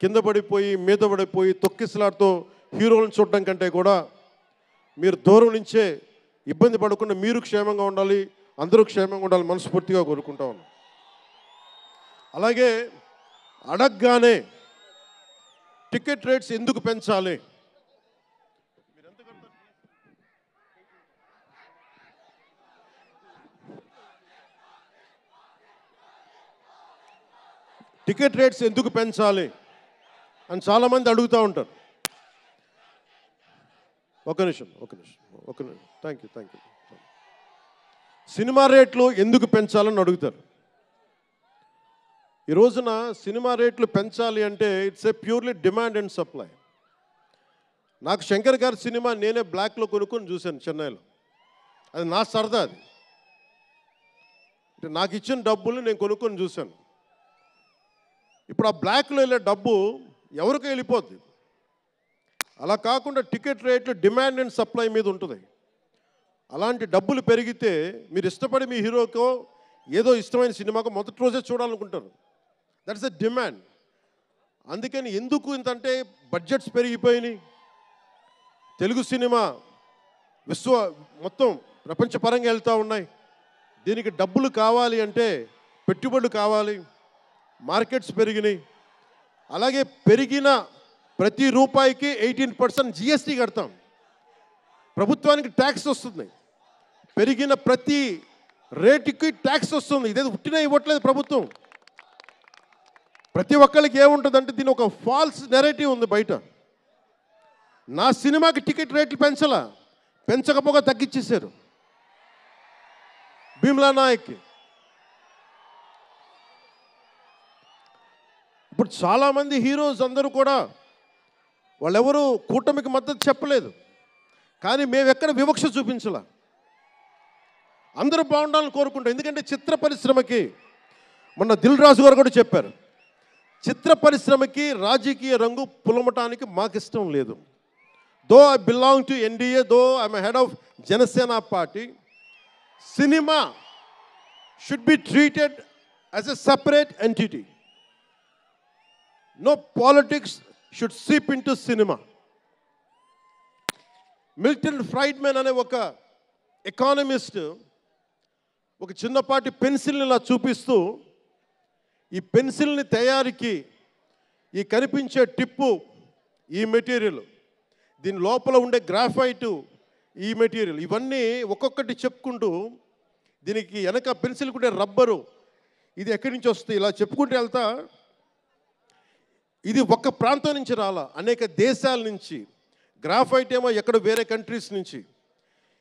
కింద పడిపోయి మీద పడిపోయి తొక్కిసలాడుతూ హీరోలను చూడడం కంటే కూడా మీరు దూరం నుంచే ఇబ్బంది పడకుండా మీరు క్షేమంగా ఉండాలి, అందరూ క్షేమంగా ఉండాలి మనస్ఫూర్తిగా కోరుకుంటా ఉన్నాం. అలాగే అడగగానే టికెట్ రేట్స్ ఎందుకు పెంచాలి? టికెట్ రేట్స్ ఎందుకు పెంచాలి అని చాలామంది అడుగుతూ ఉంటారు. ఒక నిమిషం. Thank you. సినిమా రేట్లు ఎందుకు పెంచాలని అడుగుతారు. ఈ రోజున సినిమా రేట్లు పెంచాలి అంటే it's a purely demand and supply. నాకు శంకర్ గారి సినిమా నేనే బ్లాక్లో కొనుక్కొని చూశాను చెన్నైలో. అది నా సరదా. అది అంటే నాకు ఇచ్చిన డబ్బులు నేను కొనుక్కొని చూశాను. ఇప్పుడు ఆ బ్లాక్లో వెళ్ళే డబ్బు ఎవరికో వెళ్ళిపోద్ది. అలా కాకుండా టికెట్ రేట్లు డిమాండ్ అండ్ సప్లై మీద ఉంటుంది. అలాంటి డబ్బులు పెరిగితే మీరు ఇష్టపడి మీ హీరోకో ఏదో ఇష్టమైన సినిమాకో మొదటి రోజే చూడాలనుకుంటారు. That's a demand. అందుకని ఎందుకు ఇంతంటే బడ్జెట్స్ పెరిగిపోయినాయి. తెలుగు సినిమా మొత్తం ప్రపంచపరంగా వెళ్తూ ఉన్నాయి. దీనికి డబ్బులు కావాలి అంటే పెట్టుబడులు కావాలి. మార్కెట్స్ పెరిగినాయి. అలాగే పెరిగిన ప్రతి రూపాయికి 18% జిఎస్టీ కడతాం. ప్రభుత్వానికి ట్యాక్స్ వస్తుంది. పెరిగిన ప్రతి రేటుకి ట్యాక్స్ వస్తుంది. ఇదేదో ఉట్టినా ఇవ్వట్లేదు ప్రభుత్వం. ప్రతి ఒక్కరికి ఏముంటుందంటే దీని ఒక ఫాల్స్ నెరేటివ్ ఉంది బయట. నా సినిమాకి టికెట్ రేట్లు పెంచకపోగా తగ్గించేశారు. భీమ్లా నాయక్కి ఇప్పుడు చాలామంది హీరోస్ అందరూ కూడా వాళ్ళెవరూ కూటమికి మద్దతు చెప్పలేదు. కానీ మేము ఎక్కడ వివక్ష చూపించాల, అందరూ బాగుండాలని కోరుకుంటాం. ఎందుకంటే చిత్ర పరిశ్రమకి మొన్న దిల్ రాజు గారు కూడా చెప్పారు, చిత్ర పరిశ్రమకి రాజకీయ రంగు పులమటానికి మాకు ఇష్టం లేదు. Though I belong to NDA, though I'm head of Janasena party, సినిమా should be treated as a separate entity. No politics should seep into cinema. Milton Friedman అనే ఒక ఎకానమిస్ట్ ఒక చిన్నపాటి పెన్సిల్ని ఇలా చూపిస్తూ, ఈ పెన్సిల్ని తయారీకి ఈ కనిపించే టిప్పు ఈ మెటీరియల్, దీని లోపల ఉండే గ్రాఫైటు ఈ మెటీరియల్, ఇవన్నీ ఒక్కొక్కటి చెప్పుకుంటూ దీనికి వెనక పెన్సిల్ ఉండే రబ్బరు ఇది ఎక్కడి నుంచి వస్తుంది ఇలా చెప్పుకుంటూ వెళ్తా, ఇది ఒక్క ప్రాంతం నుంచి రాలా, అనేక దేశాల నుంచి. గ్రాఫైట్ ఏమో ఎక్కడ వేరే కంట్రీస్ నుంచి.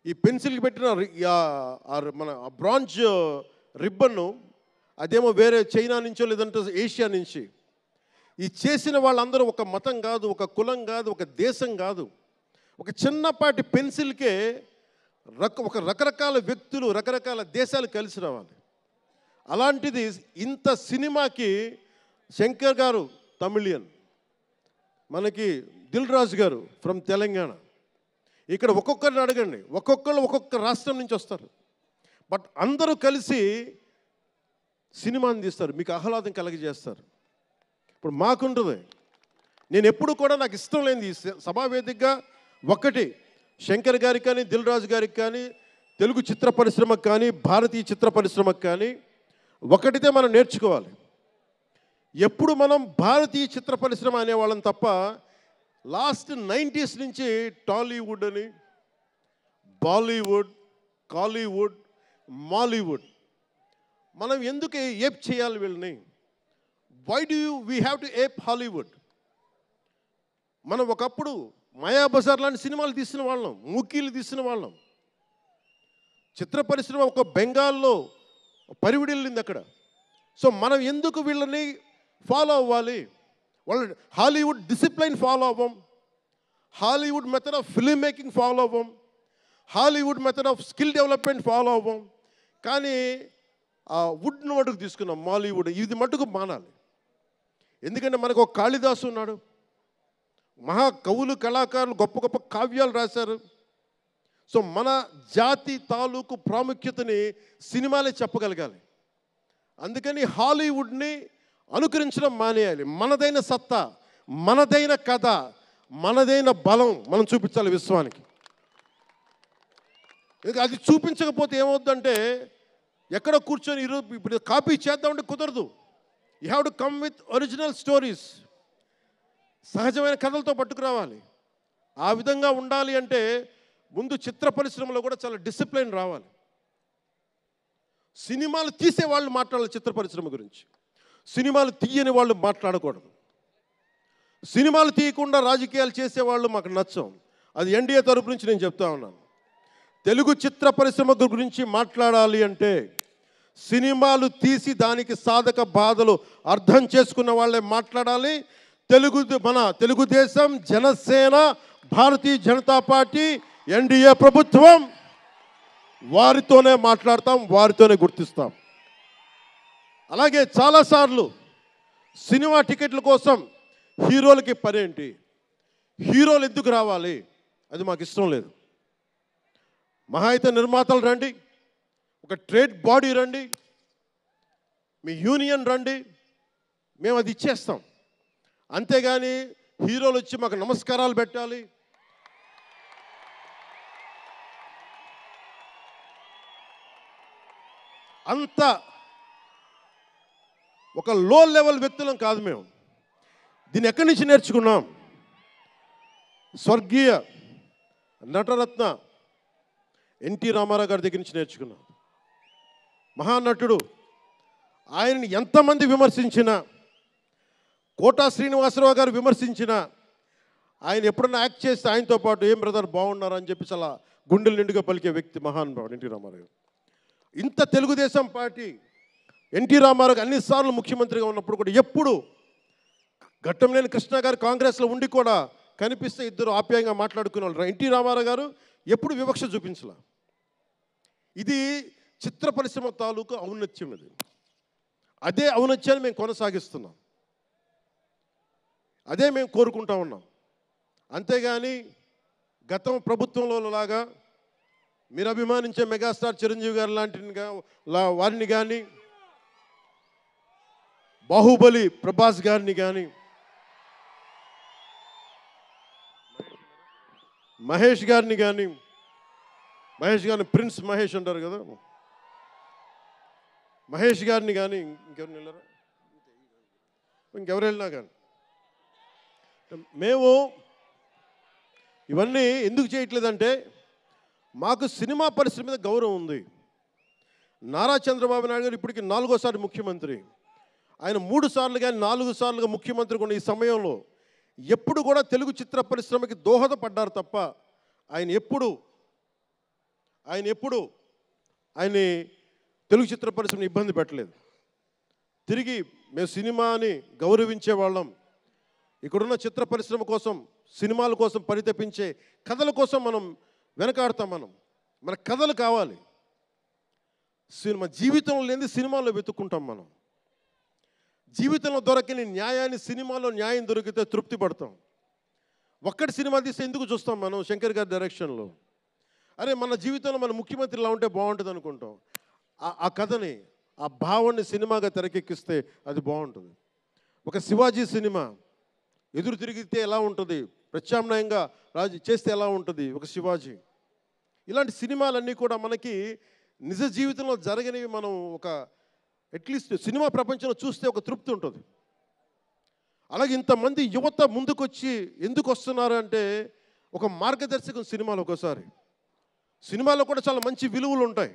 ఈ పెన్సిల్కి పెట్టిన మన బ్రాంజ్ రిబ్బన్ను అదేమో వేరే చైనా నుంచో లేదంటే ఏషియా నుంచి. ఈ చేసిన వాళ్ళందరూ ఒక మతం కాదు, ఒక కులం కాదు, ఒక దేశం కాదు. ఒక చిన్నపాటి పెన్సిల్కే రకరకాల వ్యక్తులు, రకరకాల దేశాలు కలిసి రావాలి. అలాంటిది ఇంత సినిమాకి శంకర్ గారు తమిళియన్, మనకి దిల్ రాజు గారు ఫ్రమ్ తెలంగాణ. ఇక్కడ ఒక్కొక్కరిని అడగండి, ఒక్కొక్కరు ఒక్కొక్క రాష్ట్రం నుంచి వస్తారు. బట్ అందరూ కలిసి సినిమాని తీస్తారు, మీకు ఆహ్లాదం కలిగజేస్తారు. ఇప్పుడు మాకుంటుంది, నేను ఎప్పుడు కూడా నాకు ఇష్టం లేనిది సభావేదికగా ఒకటి శంకర్ గారికి కానీ, దిల్ రాజు గారికి కానీ, తెలుగు చిత్ర పరిశ్రమకు కానీ, భారతీయ చిత్ర పరిశ్రమకు కానీ ఒకటితే మనం నేర్చుకోవాలి. ఎప్పుడు మనం భారతీయ చిత్ర పరిశ్రమ అనేవాళ్ళం తప్ప లాస్ట్ 90s నుంచి టాలీవుడ్ అని, బాలీవుడ్, కాలీవుడ్, మాలీవుడ్ మనం ఎందుకు ఏప్ చేయాలి వీళ్ళని? Why do we have to ape Hollywood? మనం ఒకప్పుడు మాయాబజార్ లాంటి సినిమాలు తీసిన వాళ్ళం, మూకీలు తీసిన వాళ్ళం. చిత్ర పరిశ్రమ ఒక బెంగాల్లో పరివిడిల్లింది అక్కడ. సో మనం ఎందుకు వీళ్ళని ఫాలో అవ్వాలి? వాళ్ళు హాలీవుడ్ డిసిప్లైన్ ఫాలో అవ్వం, Hollywood method of film making follow అవ్వం, Hollywood method of skill development follow అవ్వం. కానీ ఆ వుడ్ను మటుకు తీసుకున్నాం, మాలీవుడ్. ఇది మటుకు మానాలి. ఎందుకంటే మనకు ఒక కాళిదాసు ఉన్నాడు, మహా కవులు, కళాకారులు గొప్ప గొప్ప కావ్యాలు రాశారు. సో మన జాతి తాలూకు ప్రాముఖ్యతని సినిమాలే చెప్పగలగాలి. అందుకని హాలీవుడ్ని అనుకరించడం మానేయాలి. మనదైన సత్తా, మనదైన కథ, మనదైన బలం మనం చూపించాలి విశ్వానికి. అది చూపించకపోతే ఏమవుద్దంటే ఎక్కడ కూర్చొని ఇప్పుడు కాపీ చేద్దామంటే కుదరదు. You have to come with original stories. సహజమైన కథలతో పట్టుకురావాలి. ఆ విధంగా ఉండాలి అంటే ముందు చిత్ర పరిశ్రమలో కూడా చాలా డిసిప్లిన్ రావాలి. సినిమాలు తీసే వాళ్ళు మాట్లాడాలి చిత్ర పరిశ్రమ గురించి, సినిమాలు తీయని వాళ్ళు మాట్లాడకూడదు. సినిమాలు తీయకుండా రాజకీయాలు చేసేవాళ్ళు మాకు నచ్చం. అది ఎన్డీఏ తరపు నుంచి నేను చెప్తా ఉన్నాను. తెలుగు చిత్ర పరిశ్రమ గురించి మాట్లాడాలి అంటే సినిమాలు తీసి దానికి సాధక బాధలు అర్థం చేసుకున్న వాళ్ళే మాట్లాడాలి. మన తెలుగుదేశం, జనసేన, భారతీయ జనతా పార్టీ, ఎన్డీఏ ప్రభుత్వం వారితోనే మాట్లాడతాం, వారితోనే గుర్తిస్తాం. అలాగే చాలాసార్లు సినిమా టికెట్ల కోసం హీరోలకి పనేంటి, హీరోలు ఎందుకు రావాలి, అది మాకు ఇష్టం లేదు. మహా అయితే నిర్మాతలు రండి, ఒక ట్రేడ్ బాడీ రండి, మీ యూనియన్ రండి, మేము అది ఇచ్చేస్తాం. అంతేగాని హీరోలు వచ్చి మాకు నమస్కారాలు పెట్టాలి, అంత ఒక లో లెవెల్ వ్యక్తులం కాదు మేము. దీన్ని ఎక్కడి నుంచి నేర్చుకున్నాం? స్వర్గీయ నటరత్న ఎన్టీ రామారావు గారి దగ్గర నుంచి నేర్చుకున్నాం. మహానటుడు, ఆయనని ఎంతమంది విమర్శించినా, కోటా శ్రీనివాసరావు గారు విమర్శించినా, ఆయన ఎప్పుడన్నా యాక్ట్ చేస్తే ఆయనతో పాటు ఏం బ్రదర్ బాగున్నారు అని చెప్పి చాలా గుండెలు నిండుగా పలికే వ్యక్తి మహానుభావుడు ఎన్టీ రామారావు గారు. ఇంత తెలుగుదేశం పార్టీ ఎన్టీ రామారావు అన్నిసార్లు ముఖ్యమంత్రిగా ఉన్నప్పుడు కూడా ఎప్పుడు ఘట్టంనేని కృష్ణ గారు కాంగ్రెస్లో ఉండి కూడా కనిపిస్తే ఇద్దరు ఆప్యాయంగా మాట్లాడుకునే వాళ్ళు. ఎన్టీ రామారావు గారు ఎప్పుడు వివక్ష చూపించలా. ఇది చిత్ర పరిశ్రమ తాలూకు ఔన్నత్యం. ఇది అదే ఔన్నత్యాన్ని మేము కొనసాగిస్తున్నాం, అదే మేము కోరుకుంటా ఉన్నాం. అంతేగాని గతం ప్రభుత్వంలో లాగా మీరు అభిమానించే మెగాస్టార్ చిరంజీవి గారు వారిని కానీ, బాహుబలి ప్రభాస్ గారిని కానీ, మహేష్ గారిని ప్రిన్స్ మహేష్ అంటారు కదా, మహేష్ గారిని కానీ, ఇంకెవరిని వెళ్ళారా, ఇంకెవరు వెళ్ళినా కానీ మేము ఇవన్నీ ఎందుకు చేయట్లేదంటే మాకు సినిమా పరిశ్రమ మీద గౌరవం ఉంది. నారా చంద్రబాబు నాయుడు గారు ఇప్పటికి 4వ ముఖ్యమంత్రి. ఆయన 3 సార్లు కానీ 4 సార్లుగా ముఖ్యమంత్రి ఉన్న ఈ సమయంలో ఎప్పుడు కూడా తెలుగు చిత్ర పరిశ్రమకి దోహదపడ్డారు తప్ప ఆయన ఎప్పుడు తెలుగు చిత్ర పరిశ్రమని ఇబ్బంది పెట్టలేదు. తిరిగి మేము సినిమాని గౌరవించే వాళ్ళం. ఇక్కడున్న చిత్ర పరిశ్రమ కోసం, సినిమాల కోసం పరితపించే కథల కోసం మనం వెనకాడతాం. మన కథలు కావాలి. సినిమా జీవితంలో లేని సినిమాలో వెతుక్కుంటాం మనం. జీవితంలో దొరకని న్యాయాన్ని సినిమాలో న్యాయం దొరికితే తృప్తి పడతాం. ఒక్కటి సినిమా తీస్తే ఎందుకు చూస్తాం మనం? శంకర్ గారి డైరెక్షన్లో అరే మన జీవితంలో మన ముఖ్యమంత్రి ఇలా ఉంటే బాగుంటుంది అనుకుంటాం. ఆ కథని, ఆ భావాన్ని సినిమాగా తెరకెక్కిస్తే అది బాగుంటుంది. ఒక శివాజీ సినిమా ఎదురు తిరిగితే ఎలా ఉంటుంది, ప్రత్యామ్నాయంగా రాజు చేస్తే ఎలా ఉంటుంది ఒక శివాజీ. ఇలాంటి సినిమాలన్నీ కూడా మనకి నిజ జీవితంలో జరగనివి మనం ఒక అట్లీస్ట్ సినిమా ప్రపంచంలో చూస్తే ఒక తృప్తి ఉంటుంది. అలాగే ఇంతమంది యువత ముందుకొచ్చి ఎందుకు వస్తున్నారు అంటే ఒక మార్గదర్శకం సినిమాలు. ఒకసారి సినిమాలో కూడా చాలా మంచి విలువలు ఉంటాయి,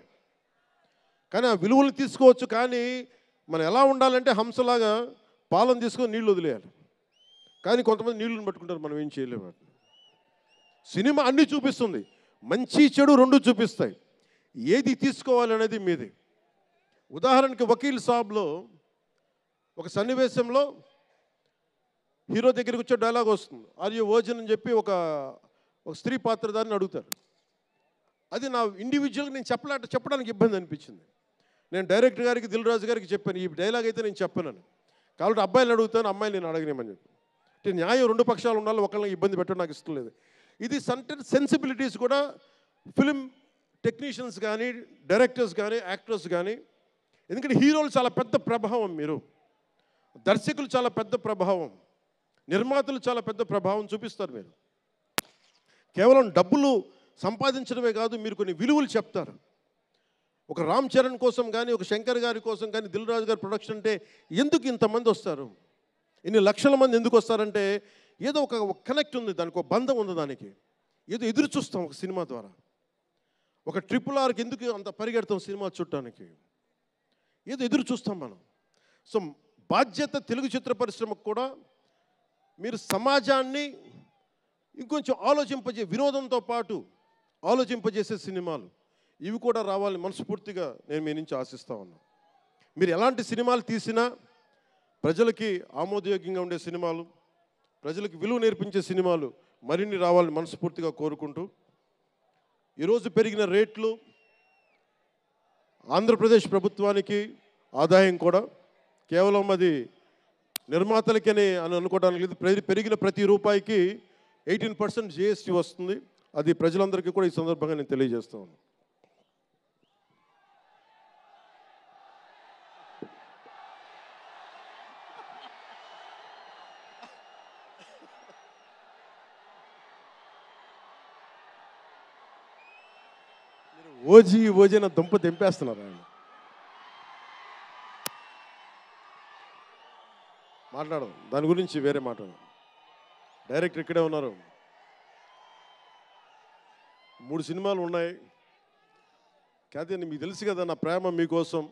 కానీ ఆ విలువలు తీసుకోవచ్చు. కానీ మనం ఎలా ఉండాలంటే హంసలాగా పాలను తీసుకొని నీళ్ళు వదిలేయాలి. కానీ కొంతమంది నీళ్ళని పట్టుకుంటారు, మనం ఏం చేయలేము. సినిమా అన్నీ చూపిస్తుంది, మంచి చెడు రెండు చూపిస్తాయి. ఏది తీసుకోవాలి అనేది మీది. ఉదాహరణకి వకీల్ సాబ్లో ఒక సన్నివేశంలో హీరో దగ్గరికి వచ్చే డైలాగ్ వస్తుంది, ఆర్ యు వర్జిన్ అని చెప్పి ఒక స్త్రీ పాత్రధారిని అడుగుతారు. అది నా ఇండివిజువల్గా నేను చెప్పడానికి ఇబ్బంది అనిపించింది. నేను డైరెక్టర్ గారికి, దిల్ రాజు గారికి చెప్పాను, ఈ డైలాగ్ అయితే నేను చెప్పాను. కాబట్టి అబ్బాయిని అడుగుతాను, అమ్మాయిని నేను అడగనేమని చెప్పి. అంటే న్యాయం రెండు పక్షాలు ఉండాలి, ఒకళ్ళని ఇబ్బంది పెట్టడం నాకు ఇష్టం లేదు. ఇది సెన్సిబిలిటీస్ కూడా ఫిలిం టెక్నీషియన్స్ కానీ, డైరెక్టర్స్ కానీ, యాక్టర్స్ కానీ, ఎందుకంటే హీరోలు చాలా పెద్ద ప్రభావం, మీరు దర్శకులు చాలా పెద్ద ప్రభావం, నిర్మాతలు చాలా పెద్ద ప్రభావం చూపిస్తారు. మీరు కేవలం డబ్బులు సంపాదించడమే కాదు, మీరు కొన్ని విలువలు చెప్తారు. ఒక రామ్ చరణ్ కోసం కానీ, ఒక శంకర్ గారి కోసం కానీ, దిల్ రాజు గారి ప్రొడక్షన్ అంటే ఎందుకు ఇంతమంది వస్తారు, ఇన్ని లక్షల మంది ఎందుకు వస్తారంటే ఏదో ఒక కనెక్ట్ ఉంది, దానికి ఒక బంధం ఉంది, దానికి ఏదో ఎదురు చూస్తాం ఒక సినిమా ద్వారా. ఒక RRRకి ఎందుకు అంత పరిగెడతాం సినిమా చూడటానికి, ఏదో ఎదురు చూస్తాం మనం. సో బాధ్యత తెలుగు చిత్ర పరిశ్రమకు కూడా మీరు సమాజాన్ని ఇంకొంచెం వినోదంతో పాటు ఆలోచింపజేసే సినిమాలు ఇవి కూడా రావాలని మనస్ఫూర్తిగా నేను మీ నుంచి ఆశిస్తా ఉన్నాను. మీరు ఎలాంటి సినిమాలు తీసినా ప్రజలకి ఆమోదయోగ్యంగా ఉండే సినిమాలు, ప్రజలకు విలువ నేర్పించే సినిమాలు మరిన్ని రావాలని మనస్ఫూర్తిగా కోరుకుంటూ, ఈరోజు పెరిగిన రేట్లు ఆంధ్రప్రదేశ్ ప్రభుత్వానికి ఆదాయం కూడా కేవలం అది నిర్మాతలకని అనుకోవడానికి లేదు. పెరిగిన ప్రతి రూపాయికి 18% GST వస్తుంది. అది ప్రజలందరికీ కూడా ఈ సందర్భంగా నేను తెలియజేస్తా ఉన్నాను. ఓజీ నా దుంప తెంపేస్తున్నారు ఆయన. మాట్లాడదాం దాని గురించి, వేరే మాట్లాడదాం. డైరెక్టర్ ఇక్కడే ఉన్నారు, 3 సినిమాలు ఉన్నాయి. కాదే మీకు తెలుసు కదా నా ప్రేమ మీకోసం.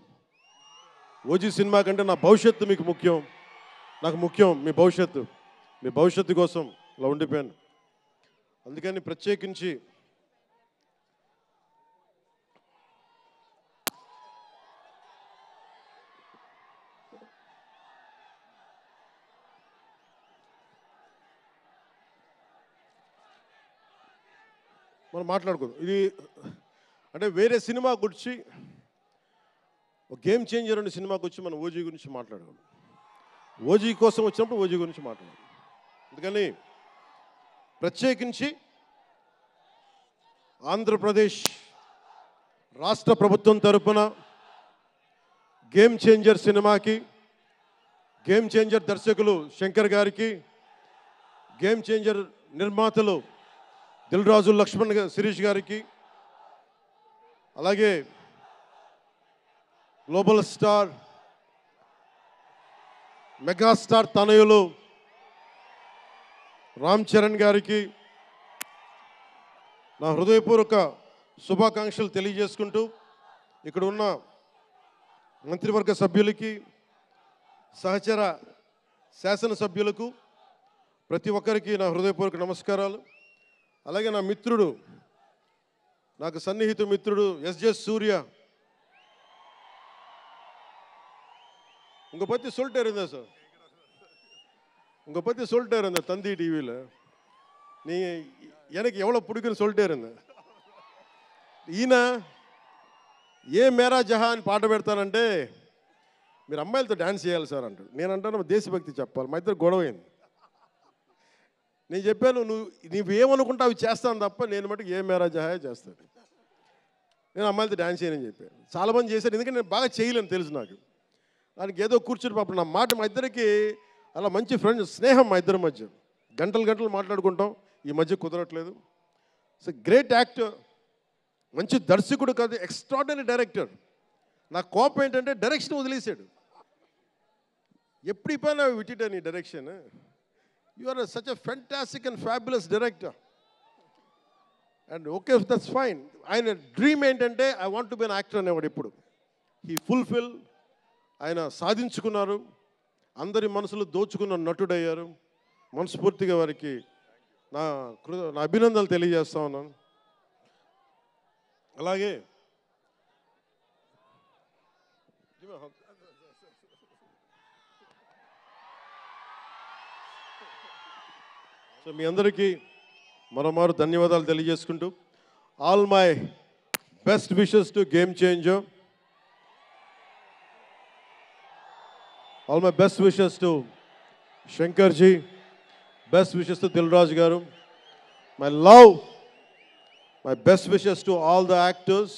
ఓజీ సినిమా కంటే నా భవిష్యత్తు మీకు ముఖ్యం, నాకు ముఖ్యం మీ భవిష్యత్తు కోసం ఇలా ఉండిపోయాను. అందుకని ప్రత్యేకించి మనం మాట్లాడుకుందాం. ఇది అంటే వేరే సినిమా గురించి, ఒక గేమ్ చేంజర్ అనే సినిమాకి వచ్చి మనం ఓజీ గురించి మాట్లాడుకుందాం. ఓజీ కోసం వచ్చినప్పుడు ఓజీ గురించి మాట్లాడాలి. అందుకని ప్రత్యేకించి ఆంధ్రప్రదేశ్ రాష్ట్ర ప్రభుత్వం తరపున గేమ్ చేంజర్ సినిమాకి, గేమ్ చేంజర్ దర్శకులు శంకర్ గారికి, గేమ్ చేంజర్ నిర్మాతలు దిల్ రాజు, లక్ష్మణ్, శిరీష్ గారికి, అలాగే గ్లోబల్ స్టార్, మెగాస్టార్ తనయులు రామ్ చరణ్ గారికి నా హృదయపూర్వక శుభాకాంక్షలు తెలియజేసుకుంటూ, ఇక్కడ ఉన్న మంత్రివర్గ సభ్యులకి, సహచర శాసనసభ్యులకు ప్రతి ఒక్కరికి నా హృదయపూర్వక నమస్కారాలు. అలాగే నా మిత్రుడు, నాకు సన్నిహిత మిత్రుడు SJ సూర్య, உங்க பற்றி சொல்லிட்டே இருந்தேன் சார், உங்க பற்றி சொல்லிட்டே இருந்தேன் தந்தி டிவியில், நீங்கள் எனக்கு எவ்வளோ பிடிக்குன்னு சொல்லிட்டே இருந்தேன். ఈయన ఏ మేరా జహా అని పాట పెడతానంటే మీరు అమ్మాయిలతో డ్యాన్స్ చేయాలి సార్ అంటాడు. నేను అంటాను దేశభక్తి చెప్పాలి. మా ఇద్దరు గొడవ అయింది. నేను చెప్పాను నువ్వేమనుకుంటా అవి చేస్తాను తప్ప నేను మటుకు ఏ మేరా జహాయే చేస్తాను. నేను అమ్మాయిలతో డ్యాన్స్ చేయనని చెప్పాను. చాలామంది చేశారు, ఎందుకంటే నేను బాగా చేయలేను తెలుసు నాకు. దానికి ఏదో కూర్చుని పాపం నా మాట మా ఇద్దరికి అలా మంచి ఫ్రెండ్స్, స్నేహం మా ఇద్దరి మధ్య. గంటలు మాట్లాడుకుంటాం. ఈ మధ్య కుదరట్లేదు. సో గ్రేట్ యాక్టర్, మంచి దర్శకుడు కాదు, ఎక్స్ట్రాడినరీ డైరెక్టర్. నా కోపం ఏంటంటే డైరెక్షన్ వదిలేశాడు. ఎప్పుడు పైన విటిట నీ direction. You are such a fantastic and fabulous director. And okay, that's fine. ఆయన డ్రీమ్ ఏంటంటే I want to be an actor అనేవాడు. ఇప్పుడు హీ ఫుల్ఫిల్. ఆయన సాధించుకున్నారు. అందరి మనసులు దోచుకున్న నటుడయ్యారు. మనస్ఫూర్తిగా వారికి నా అభినందనలు తెలియజేస్తా ఉన్నాను. అలాగే సో మీ అందరికీ మరోమారు ధన్యవాదాలు తెలియజేసుకుంటూ, all my best wishes to game changer. All my best wishes to Shankar ji, best wishes to Dilraj garu, my love, my best wishes to all the actors.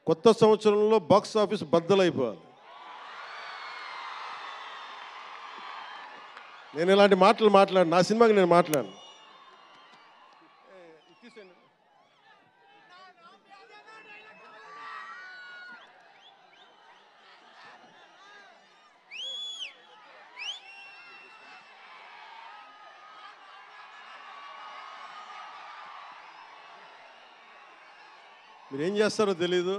కొత్త సంవత్సరంలో బాక్స్ ఆఫీస్ బద్దలైపోవాలి. నేను ఇలాంటి మాటలు మాట్లాడు, నా సినిమాకి నేను మాట్లాడను. మీరు ఏం చేస్తారో తెలీదు.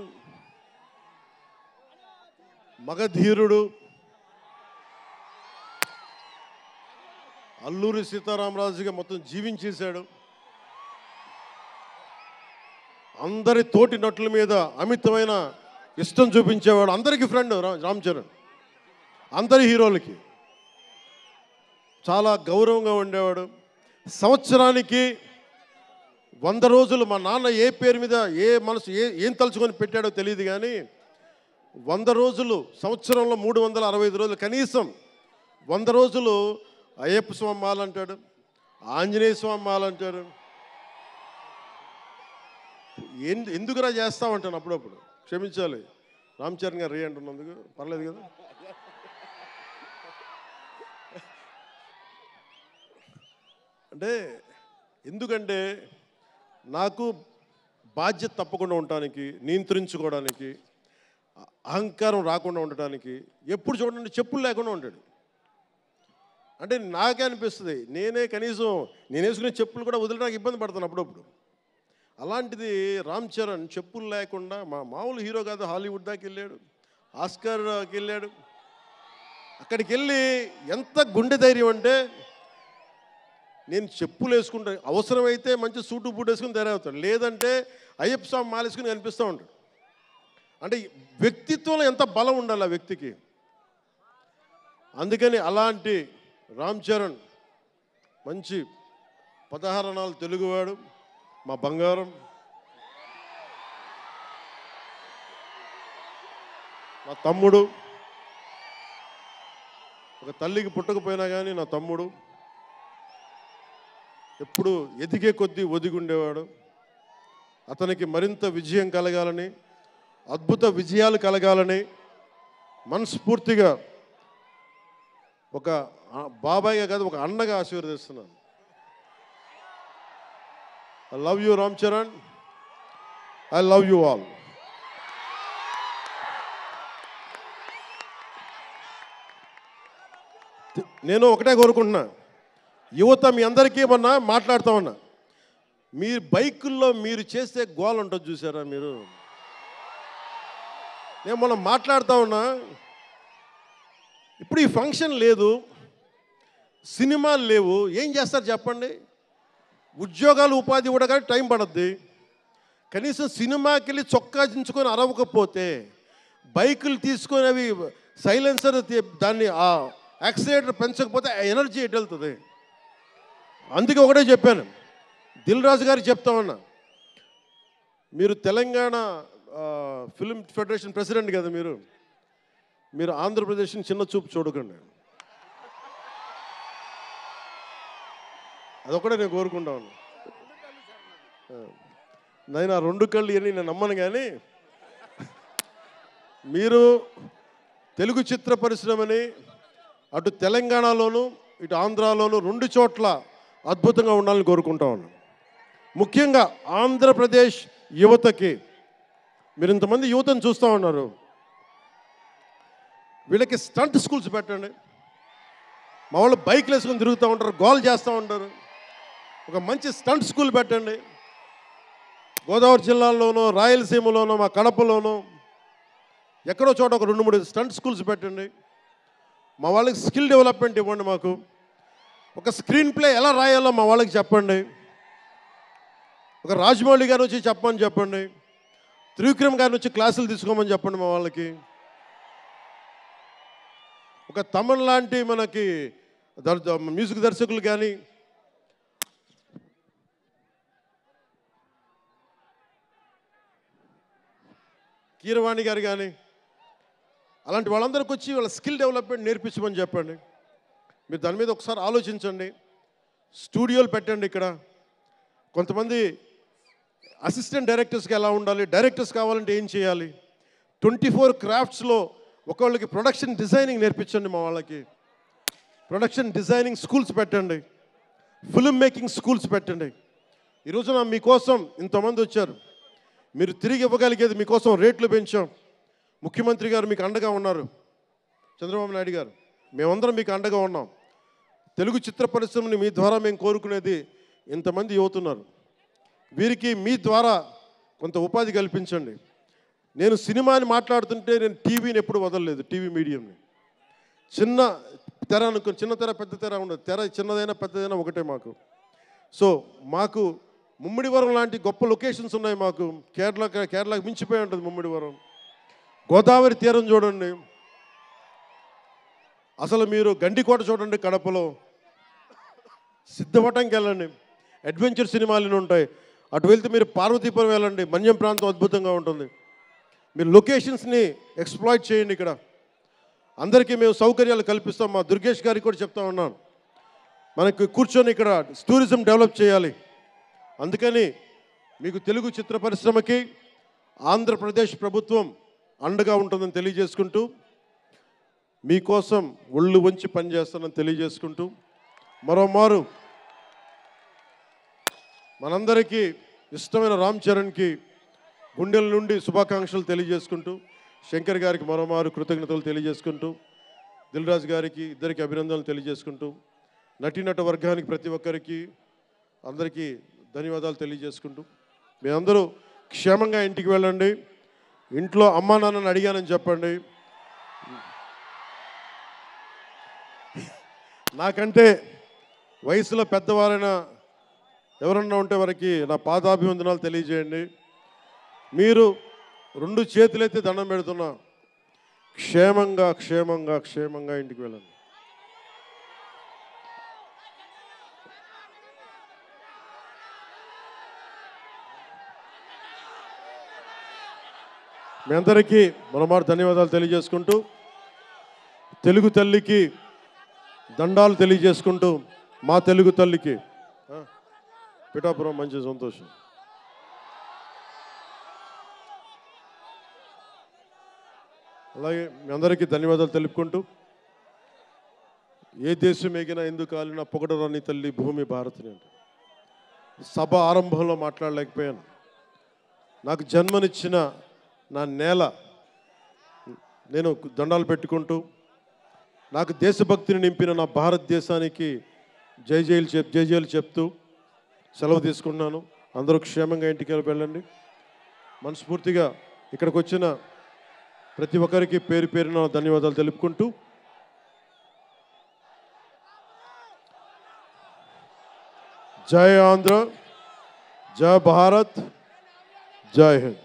మగధీరుడు అల్లూరి సీతారామరాజుగా మొత్తం జీవించేశాడు. అందరి తోటి నటుల మీద అమితమైన ఇష్టం చూపించేవాడు. అందరికీ ఫ్రెండ్ రామ్ చరణ్. అందరి హీరోలకి చాలా గౌరవంగా ఉండేవాడు. సంవత్సరానికి 100 రోజులు మా నాన్న ఏ పేరు మీద ఏం తలుచుకొని పెట్టాడో తెలియదు, కానీ 100 రోజులు, సంవత్సరంలో 365 రోజులు, కనీసం 100 రోజులు అయ్యప్ప స్వామి మాలంటాడు, ఆంజనేయ స్వామి మాలంటాడు. ఎందుకురా చేస్తామంటాను అప్పుడప్పుడు. క్షమించాలి రామ్ చరణ్ గారు రే అంటున్నందుకు. పర్లేదు కదా. అంటే ఎందుకంటే నాకు బాధ్యత తప్పకుండా ఉండటానికి, నియంత్రించుకోవడానికి, అహంకారం రాకుండా ఉండటానికి, ఎప్పుడు చూడండి చెప్పులు లేకుండా ఉంటాడు. అంటే నాకే అనిపిస్తుంది, నేనే కనీసం నేను వేసుకునే చెప్పులు కూడా వదిలేడానికి ఇబ్బంది పడతాను అప్పుడప్పుడు. అలాంటిది రామ్ చరణ్ చెప్పులు లేకుండా, మామూలు హీరో కాదు, హాలీవుడ్ దాకా వెళ్ళాడు, ఆస్కార్కి వెళ్ళాడు. అక్కడికి వెళ్ళి ఎంత గుండె ధైర్యం అంటే, నేను చెప్పులు వేసుకుంటా, అవసరమైతే మంచి సూటు బూట్ వేసుకుని తయారవుతాడు, లేదంటే అయ్యప్ప స్వామి మాలేసుకుని కనిపిస్తూ ఉంటాడు. అంటే వ్యక్తిత్వంలో ఎంత బలం ఉండాలి ఆ వ్యక్తికి. అందుకని అలాంటి రామ్ చరణ్ మంచి 16 అణాలు తెలుగువాడు, మా బంగారం, నా తమ్ముడు. ఒక తల్లికి పుట్టకపోయినా కానీ నా తమ్ముడు. ఎప్పుడు ఎదిగే కొద్దీ ఒదిగుండేవాడు. అతనికి మరింత విజయం కలగాలని, అద్భుత విజయాలు కలగాలని మనస్ఫూర్తిగా ఒక బాబాయ్గా కాదు, ఒక అన్నగా ఆశీర్వదిస్తున్నాను. I love you Ram Charan. I love you all. నేను ఒకటే కోరుకుంటున్నా, యువత మీ అందరికీ మొన్న మాట్లాడుతూ ఉన్నా, మీ బైకుల్లో మీరు చేసే గోల్ ఉంటుంది చూసారా మీరు. నేను మొన్న మాట్లాడుతూ ఉన్నా, ఇప్పుడు ఈ ఫంక్షన్ లేదు, సినిమాలు లేవు, ఏం చేస్తారు చెప్పండి. ఉద్యోగాలు ఉపాధి కూడా కానీ టైం పడుద్ది. కనీసం సినిమాకి వెళ్ళి చొక్కా దించుకొని అరవకపోతే, బైకులు తీసుకొని అవి సైలెన్సర్ దాన్ని ఆ యాక్సిలేటర్ పెంచకపోతే ఆ ఎనర్జీ ఎటు వెళ్తుంది. అందుకే ఒకటే చెప్పాను, దిల్ రాజు గారికి చెప్తా ఉన్నా, మీరు తెలంగాణ ఫిల్మ్ ఫెడరేషన్ ప్రెసిడెంట్ కదా మీరు ఆంధ్రప్రదేశ్ని చిన్న చూపు చూడకండి. అదొకటే నేను కోరుకుంటాను. నేను ఆ 2 కళ్ళు అని నేను నమ్మను, కానీ మీరు తెలుగు చిత్ర పరిశ్రమని అటు తెలంగాణలోను ఇటు ఆంధ్రాలోను 2 చోట్ల అద్భుతంగా ఉండాలని కోరుకుంటా ఉన్నాను. ముఖ్యంగా ఆంధ్రప్రదేశ్ యువతకి, మీరు ఇంతమంది యువతను చూస్తూ ఉన్నారు, వీళ్ళకి స్టంట్ స్కూల్స్ పెట్టండి. మా వాళ్ళు బైక్లు వేసుకొని తిరుగుతూ ఉంటారు, గోల్ చేస్తూ ఉంటారు. ఒక మంచి స్టంట్ స్కూల్ పెట్టండి. గోదావరి జిల్లాలోనో రాయలసీమలోనో మా కడపలోనో ఎక్కడో చోట ఒక 2-3 స్టంట్ స్కూల్స్ పెట్టండి. మా వాళ్ళకి స్కిల్ డెవలప్మెంట్ ఇవ్వండి. మాకు ఒక స్క్రీన్ ప్లే ఎలా రాయాలో మా వాళ్ళకి చెప్పండి. ఒక రాజమౌళి గారు వచ్చి చెప్పమని చెప్పండి. త్రివిక్రమ్ గారిని వచ్చి క్లాసులు తీసుకోమని చెప్పండి మా వాళ్ళకి. ఒక తమన్ లాంటి మనకి మ్యూజిక్ దర్శకులు కానీ, కీరవాణి గారు కానీ, అలాంటి వాళ్ళందరికీ వచ్చి వాళ్ళ స్కిల్ డెవలప్మెంట్ నేర్పించమని చెప్పండి. మీరు దాని మీద ఒకసారి ఆలోచించండి. స్టూడియోలు పెట్టండి. ఇక్కడ కొంతమంది అసిస్టెంట్ డైరెక్టర్స్కి ఎలా ఉండాలి, డైరెక్టర్స్ కావాలంటే ఏం చేయాలి, 24 క్రాఫ్ట్స్లో ఒకళ్ళకి ప్రొడక్షన్ డిజైనింగ్ నేర్పించండి. మా వాళ్ళకి ప్రొడక్షన్ డిజైనింగ్ స్కూల్స్ పెట్టండి. ఫిల్మ్ మేకింగ్ స్కూల్స్ పెట్టండి. ఈరోజున మీకోసం ఇంతమంది వచ్చారు. మీరు తిరిగి ఇవ్వగలిగేది మీకోసం రేట్లు పెంచాం. ముఖ్యమంత్రి గారు మీకు అండగా ఉన్నారు, చంద్రబాబు నాయుడు గారు, మేమందరం మీకు అండగా ఉన్నాం. తెలుగు చిత్ర పరిశ్రమని మీ ద్వారా మేము కోరుకునేది, ఇంతమంది యువతున్నారు, వీరికి మీ ద్వారా కొంత ఉపాధి కల్పించండి. నేను సినిమాని మాట్లాడుతుంటే నేను టీవీని ఎప్పుడు వదలలేదు. టీవీ మీడియంని చిన్న తెర అనుకుని, చిన్న తెర పెద్ద తెర ఉండదు. తెర చిన్నదైనా పెద్దదైనా ఒకటే మాకు. సో మాకు ముమ్మిడివరం లాంటి గొప్ప లొకేషన్స్ ఉన్నాయి. మాకు కేరళకి మించిపోయి ఉంటుంది ముమ్మిడివరం. గోదావరి తీరం చూడండి, అసలు మీరు గండికోట చూడండి కడపలో, సిద్ధవటంకి వెళ్ళండి, అడ్వెంచర్ సినిమాలు ఉంటాయి. అటు వెళ్తే మీరు పార్వతీపురం వెళ్ళండి, మన్యం ప్రాంతం అద్భుతంగా ఉంటుంది. మీరు లొకేషన్స్ని ఎక్స్ప్లాయిట్ చేయండి. ఇక్కడ అందరికీ మేము సౌకర్యాలు కల్పిస్తాం. మా దుర్గేష్ గారికి కూడా చెప్తా ఉన్నాను, మనకి కూర్చొని ఇక్కడ టూరిజం డెవలప్ చేయాలి. అందుకని మీకు తెలుగు చిత్ర పరిశ్రమకి ఆంధ్రప్రదేశ్ ప్రభుత్వం అండగా ఉంటుందని తెలియజేసుకుంటూ, మీకోసం ఒళ్ళు వంచి పనిచేస్తానని తెలియజేసుకుంటూ, మరోమారు మనందరికీ ఇష్టమైన రామ్ చరణ్కి గుండెల నుండి శుభాకాంక్షలు తెలియజేసుకుంటూ, శంకర్ గారికి మరోమారు కృతజ్ఞతలు తెలియజేసుకుంటూ, దిల్ రాజు గారికి ఇద్దరికి అభినందనలు తెలియజేసుకుంటూ, నటీనట వర్గానికి ప్రతి ఒక్కరికి అందరికీ ధన్యవాదాలు తెలియజేసుకుంటూ, మీ అందరూ క్షేమంగా ఇంటికి వెళ్ళండి. ఇంట్లో అమ్మా నాన్నని అడిగానని చెప్పండి. నాకంటే వయసులో పెద్దవారైన ఎవరన్నా ఉంటే వారికి నా పాదాభివందనాలు తెలియజేయండి. మీరు 2 చేతులైతే దండం పెడుతున్నా, క్షేమంగా క్షేమంగా క్షేమంగా ఇంటికి వెళ్ళండి. మీ అందరికీ మరోమారు ధన్యవాదాలు తెలియజేసుకుంటూ, తెలుగు తల్లికి దండాలు తెలియజేసుకుంటూ, మా తెలుగు తల్లికి పిఠాపురం మంచి సంతోషం. అలాగే మీ అందరికీ ధన్యవాదాలు తెలుపుకుంటూ, ఏ దేశం ఎగినా ఎందుకు కాలినా పొగడరాని తల్లి భూమి భారతిని అంటే సభ ఆరంభంలో మాట్లాడలేకపోయాను. నాకు జన్మనిచ్చిన నా నేల నేను దండాలు పెట్టుకుంటూ, నాకు దేశభక్తిని నింపిన నా భారతదేశానికి జై జైలు చెప్తూ సెలవు తీసుకున్నాను. అందరూ క్షేమంగా ఇంటికి వెళ్ళండి. మనస్ఫూర్తిగా ఇక్కడికి వచ్చిన ప్రతి ఒక్కరికి పేరు పేరున ధన్యవాదాలు తెలుపుకుంటూ, జై ఆంధ్ర, జై భారత్, జై హింద్.